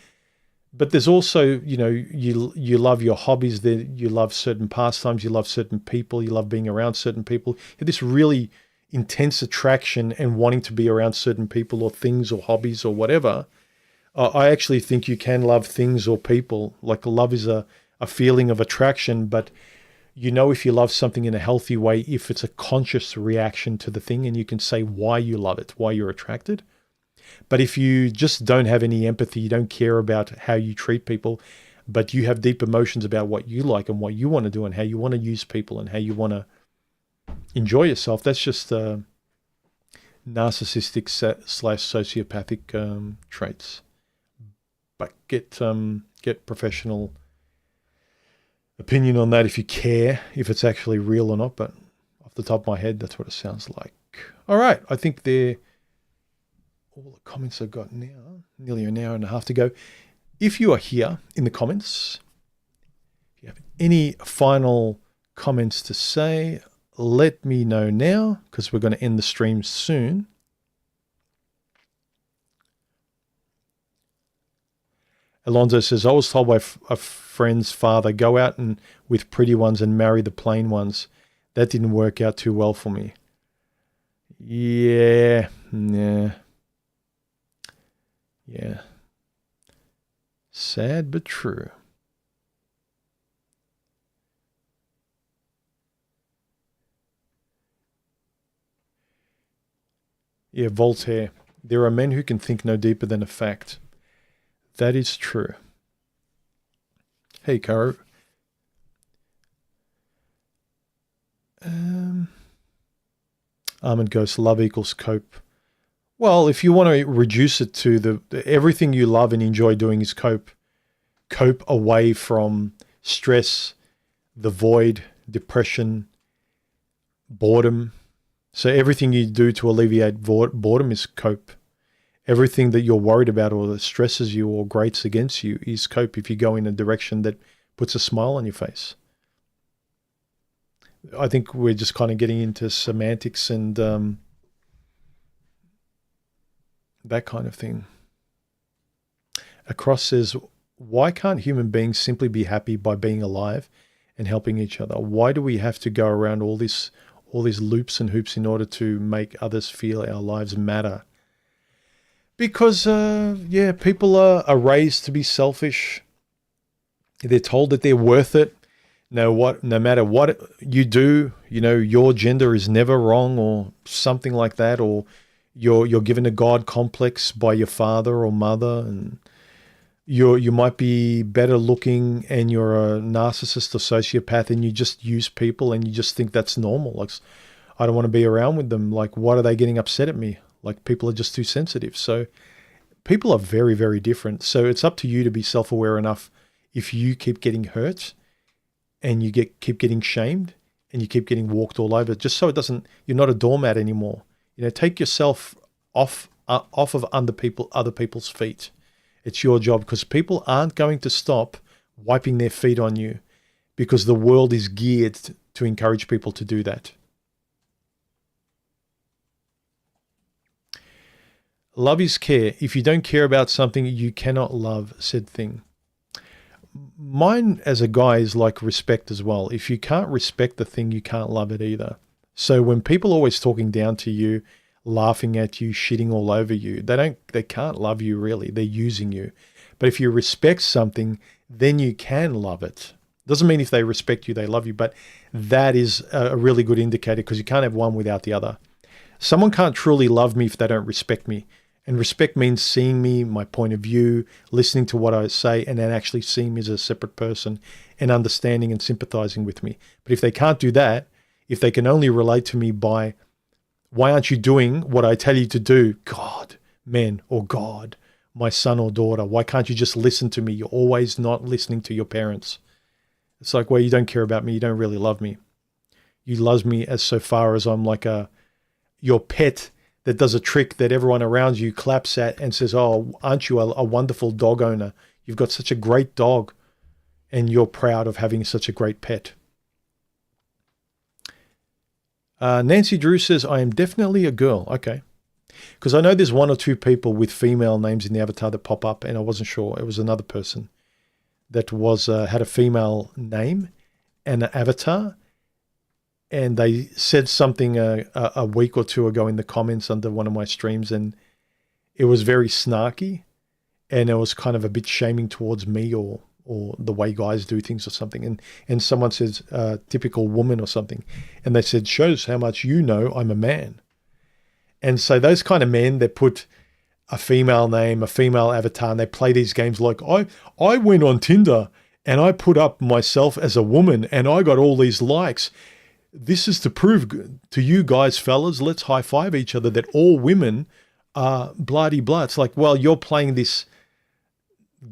But there's also, you know, you love your hobbies, you love certain pastimes, you love certain people, you love being around certain people. You have this really intense attraction and wanting to be around certain people or things or hobbies or whatever. I actually think you can love things or people. Like love is a feeling of attraction, but you know if you love something in a healthy way, if it's a conscious reaction to the thing, and you can say why you love it, why you're attracted. But if you just don't have any empathy, you don't care about how you treat people, but you have deep emotions about what you like and what you want to do and how you want to use people and how you want to enjoy yourself, that's just narcissistic / sociopathic traits. But get professional opinion on that if you care, if it's actually real or not. But off the top of my head, that's what it sounds like. All right, I think they're all the comments I've got now, nearly an hour and a half to go. If you are here in the comments, if you have any final comments to say, let me know now, because we're going to end the stream soon. Alonzo says, I was told by a friend's father, go out and with pretty ones and marry the plain ones. That didn't work out too well for me. Yeah. Sad but true. Yeah, Voltaire. There are men who can think no deeper than a fact. That is true. Hey, Caro. Almond Ghost, love equals cope. Well, if you want to reduce it to everything you love and enjoy doing is cope away from stress, the void, depression, boredom. So everything you do to alleviate boredom is cope. Everything that you're worried about or that stresses you or grates against you is cope if you go in a direction that puts a smile on your face. I think we're just kind of getting into semantics and that kind of thing. Across says, why can't human beings simply be happy by being alive and helping each other? Why do we have to go around all these loops and hoops in order to make others feel our lives matter? Because, people are raised to be selfish. They're told that they're worth it. No matter what you do, your gender is never wrong or something like that, or you're given a God complex by your father or mother, and you might be better looking and you're a narcissist or sociopath and you just use people and you just think that's normal. Like, I don't want to be around with them. Like, what are they getting upset at me? Like, people are just too sensitive. So people are very, very different. So it's up to you to be self-aware enough. If you keep getting hurt and you keep getting shamed and you keep getting walked all over, just so you're not a doormat anymore. Take yourself off of other people's feet. It's your job, because people aren't going to stop wiping their feet on you, because the world is geared to encourage people to do that. Love is care. If you don't care about something, you cannot love said thing. Mine as a guy is like respect as well. If you can't respect the thing, you can't love it either. So when people are always talking down to you, laughing at you, shitting all over you, they can't love you really. They're using you. But if you respect something, then you can love it. Doesn't mean if they respect you, they love you, but that is a really good indicator, because you can't have one without the other. Someone can't truly love me if they don't respect me. And respect means seeing me, my point of view, listening to what I say, and then actually seeing me as a separate person and understanding and sympathizing with me. But if they can't do that, if they can only relate to me by, why aren't you doing what I tell you to do? God, man, or God, my son or daughter, why can't you just listen to me? You're always not listening to your parents. It's like, well, you don't care about me. You don't really love me. You love me as so far as I'm like your pet that does a trick that everyone around you claps at and says, oh, aren't you a wonderful dog owner? You've got such a great dog, and you're proud of having such a great pet. Nancy Drew says, I am definitely a girl. Okay. Because I know there's one or two people with female names in the avatar that pop up, and I wasn't sure. It was another person that was had a female name and an avatar. And they said something a week or two ago in the comments under one of my streams, and it was very snarky, and it was kind of a bit shaming towards me or the way guys do things or something. And someone says, typical woman or something. And they said, shows how much you know I'm a man. And so those kind of men that put a female name, a female avatar, and they play these games like, I went on Tinder and I put up myself as a woman and I got all these likes. This is to prove to you guys, fellas, let's high five each other, that all women are bloody blah. It's like, well, you're playing this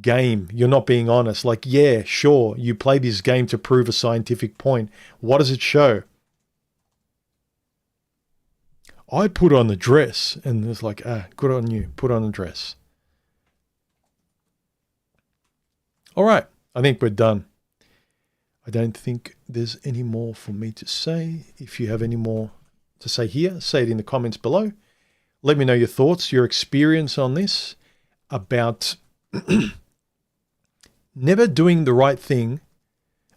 game. You're not being honest. Like, yeah, sure. You play this game to prove a scientific point. What does it show? I put on the dress, and it's like, good on you. Put on a dress. All right. I think we're done. I don't think there's any more for me to say. If you have any more to say here, say it in the comments below. Let me know your thoughts, your experience on this, about never doing the right thing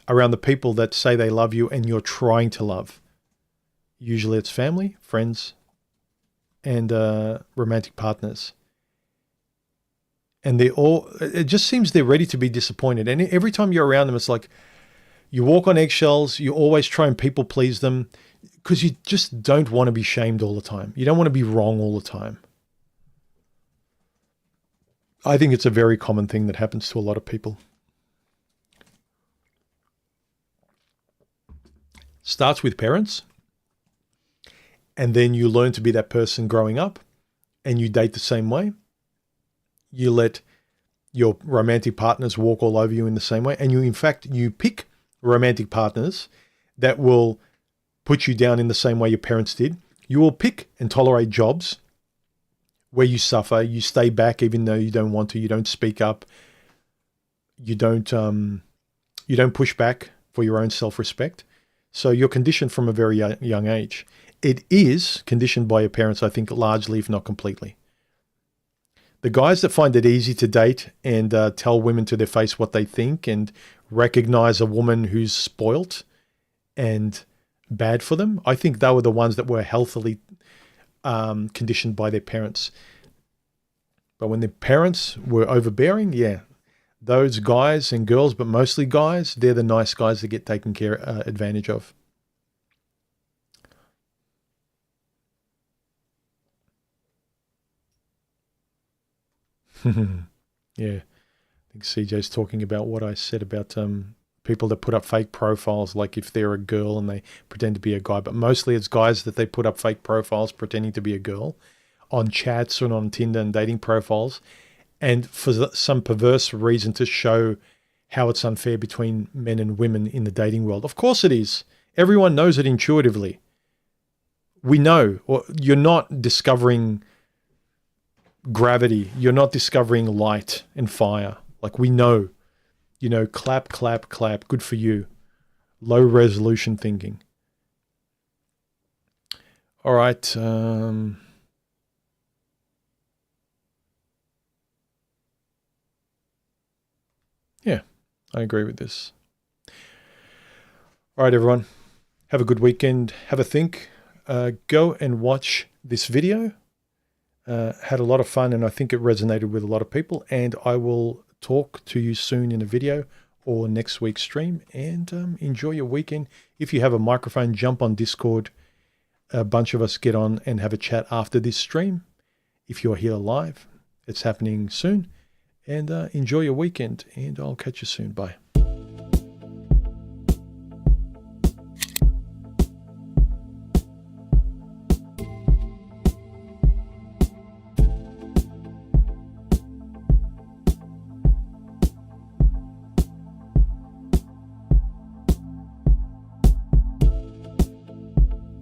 around the people that say they love you and you're trying to love. Usually it's family, friends, and romantic partners. And it just seems they're ready to be disappointed. And every time you're around them, it's like, you walk on eggshells. You always try and people please them, because you just don't want to be shamed all the time. You don't want to be wrong all the time. I think it's a very common thing that happens to a lot of people. Starts with parents, and then you learn to be that person growing up, and you date the same way. You let your romantic partners walk all over you in the same way, and you pick romantic partners that will put you down in the same way your parents did. You will pick and tolerate jobs where you suffer. You stay back even though you don't want to. You don't speak up. You don't push back for your own self-respect. So you're conditioned from a very young age. It is conditioned by your parents, I think, largely, if not completely. The guys that find it easy to date and tell women to their face what they think and recognize a woman who's spoilt and bad for them, I think they were the ones that were healthily conditioned by their parents. But when their parents were overbearing, yeah, those guys and girls, but mostly guys, they're the nice guys that get taken advantage of. Yeah, I think CJ's talking about what I said about people that put up fake profiles, like if they're a girl and they pretend to be a guy. But mostly it's guys that they put up fake profiles pretending to be a girl on chats and on Tinder and dating profiles. And for some perverse reason to show how it's unfair between men and women in the dating world. Of course it is. Everyone knows it intuitively. We know. Or you're not discovering gravity. You're not discovering light and fire. Like we know, clap, clap, clap. Good for you. Low resolution thinking. All right. Yeah, I agree with this. All right, everyone. Have a good weekend. Have a think. Go and watch this video. Had a lot of fun, and I think it resonated with a lot of people. And I will talk to you soon in a video or next week's stream. And enjoy your weekend. If you have a microphone, jump on Discord. A bunch of us get on and have a chat after this stream. If you're here live, it's happening soon. And enjoy your weekend, and I'll catch you soon. Bye.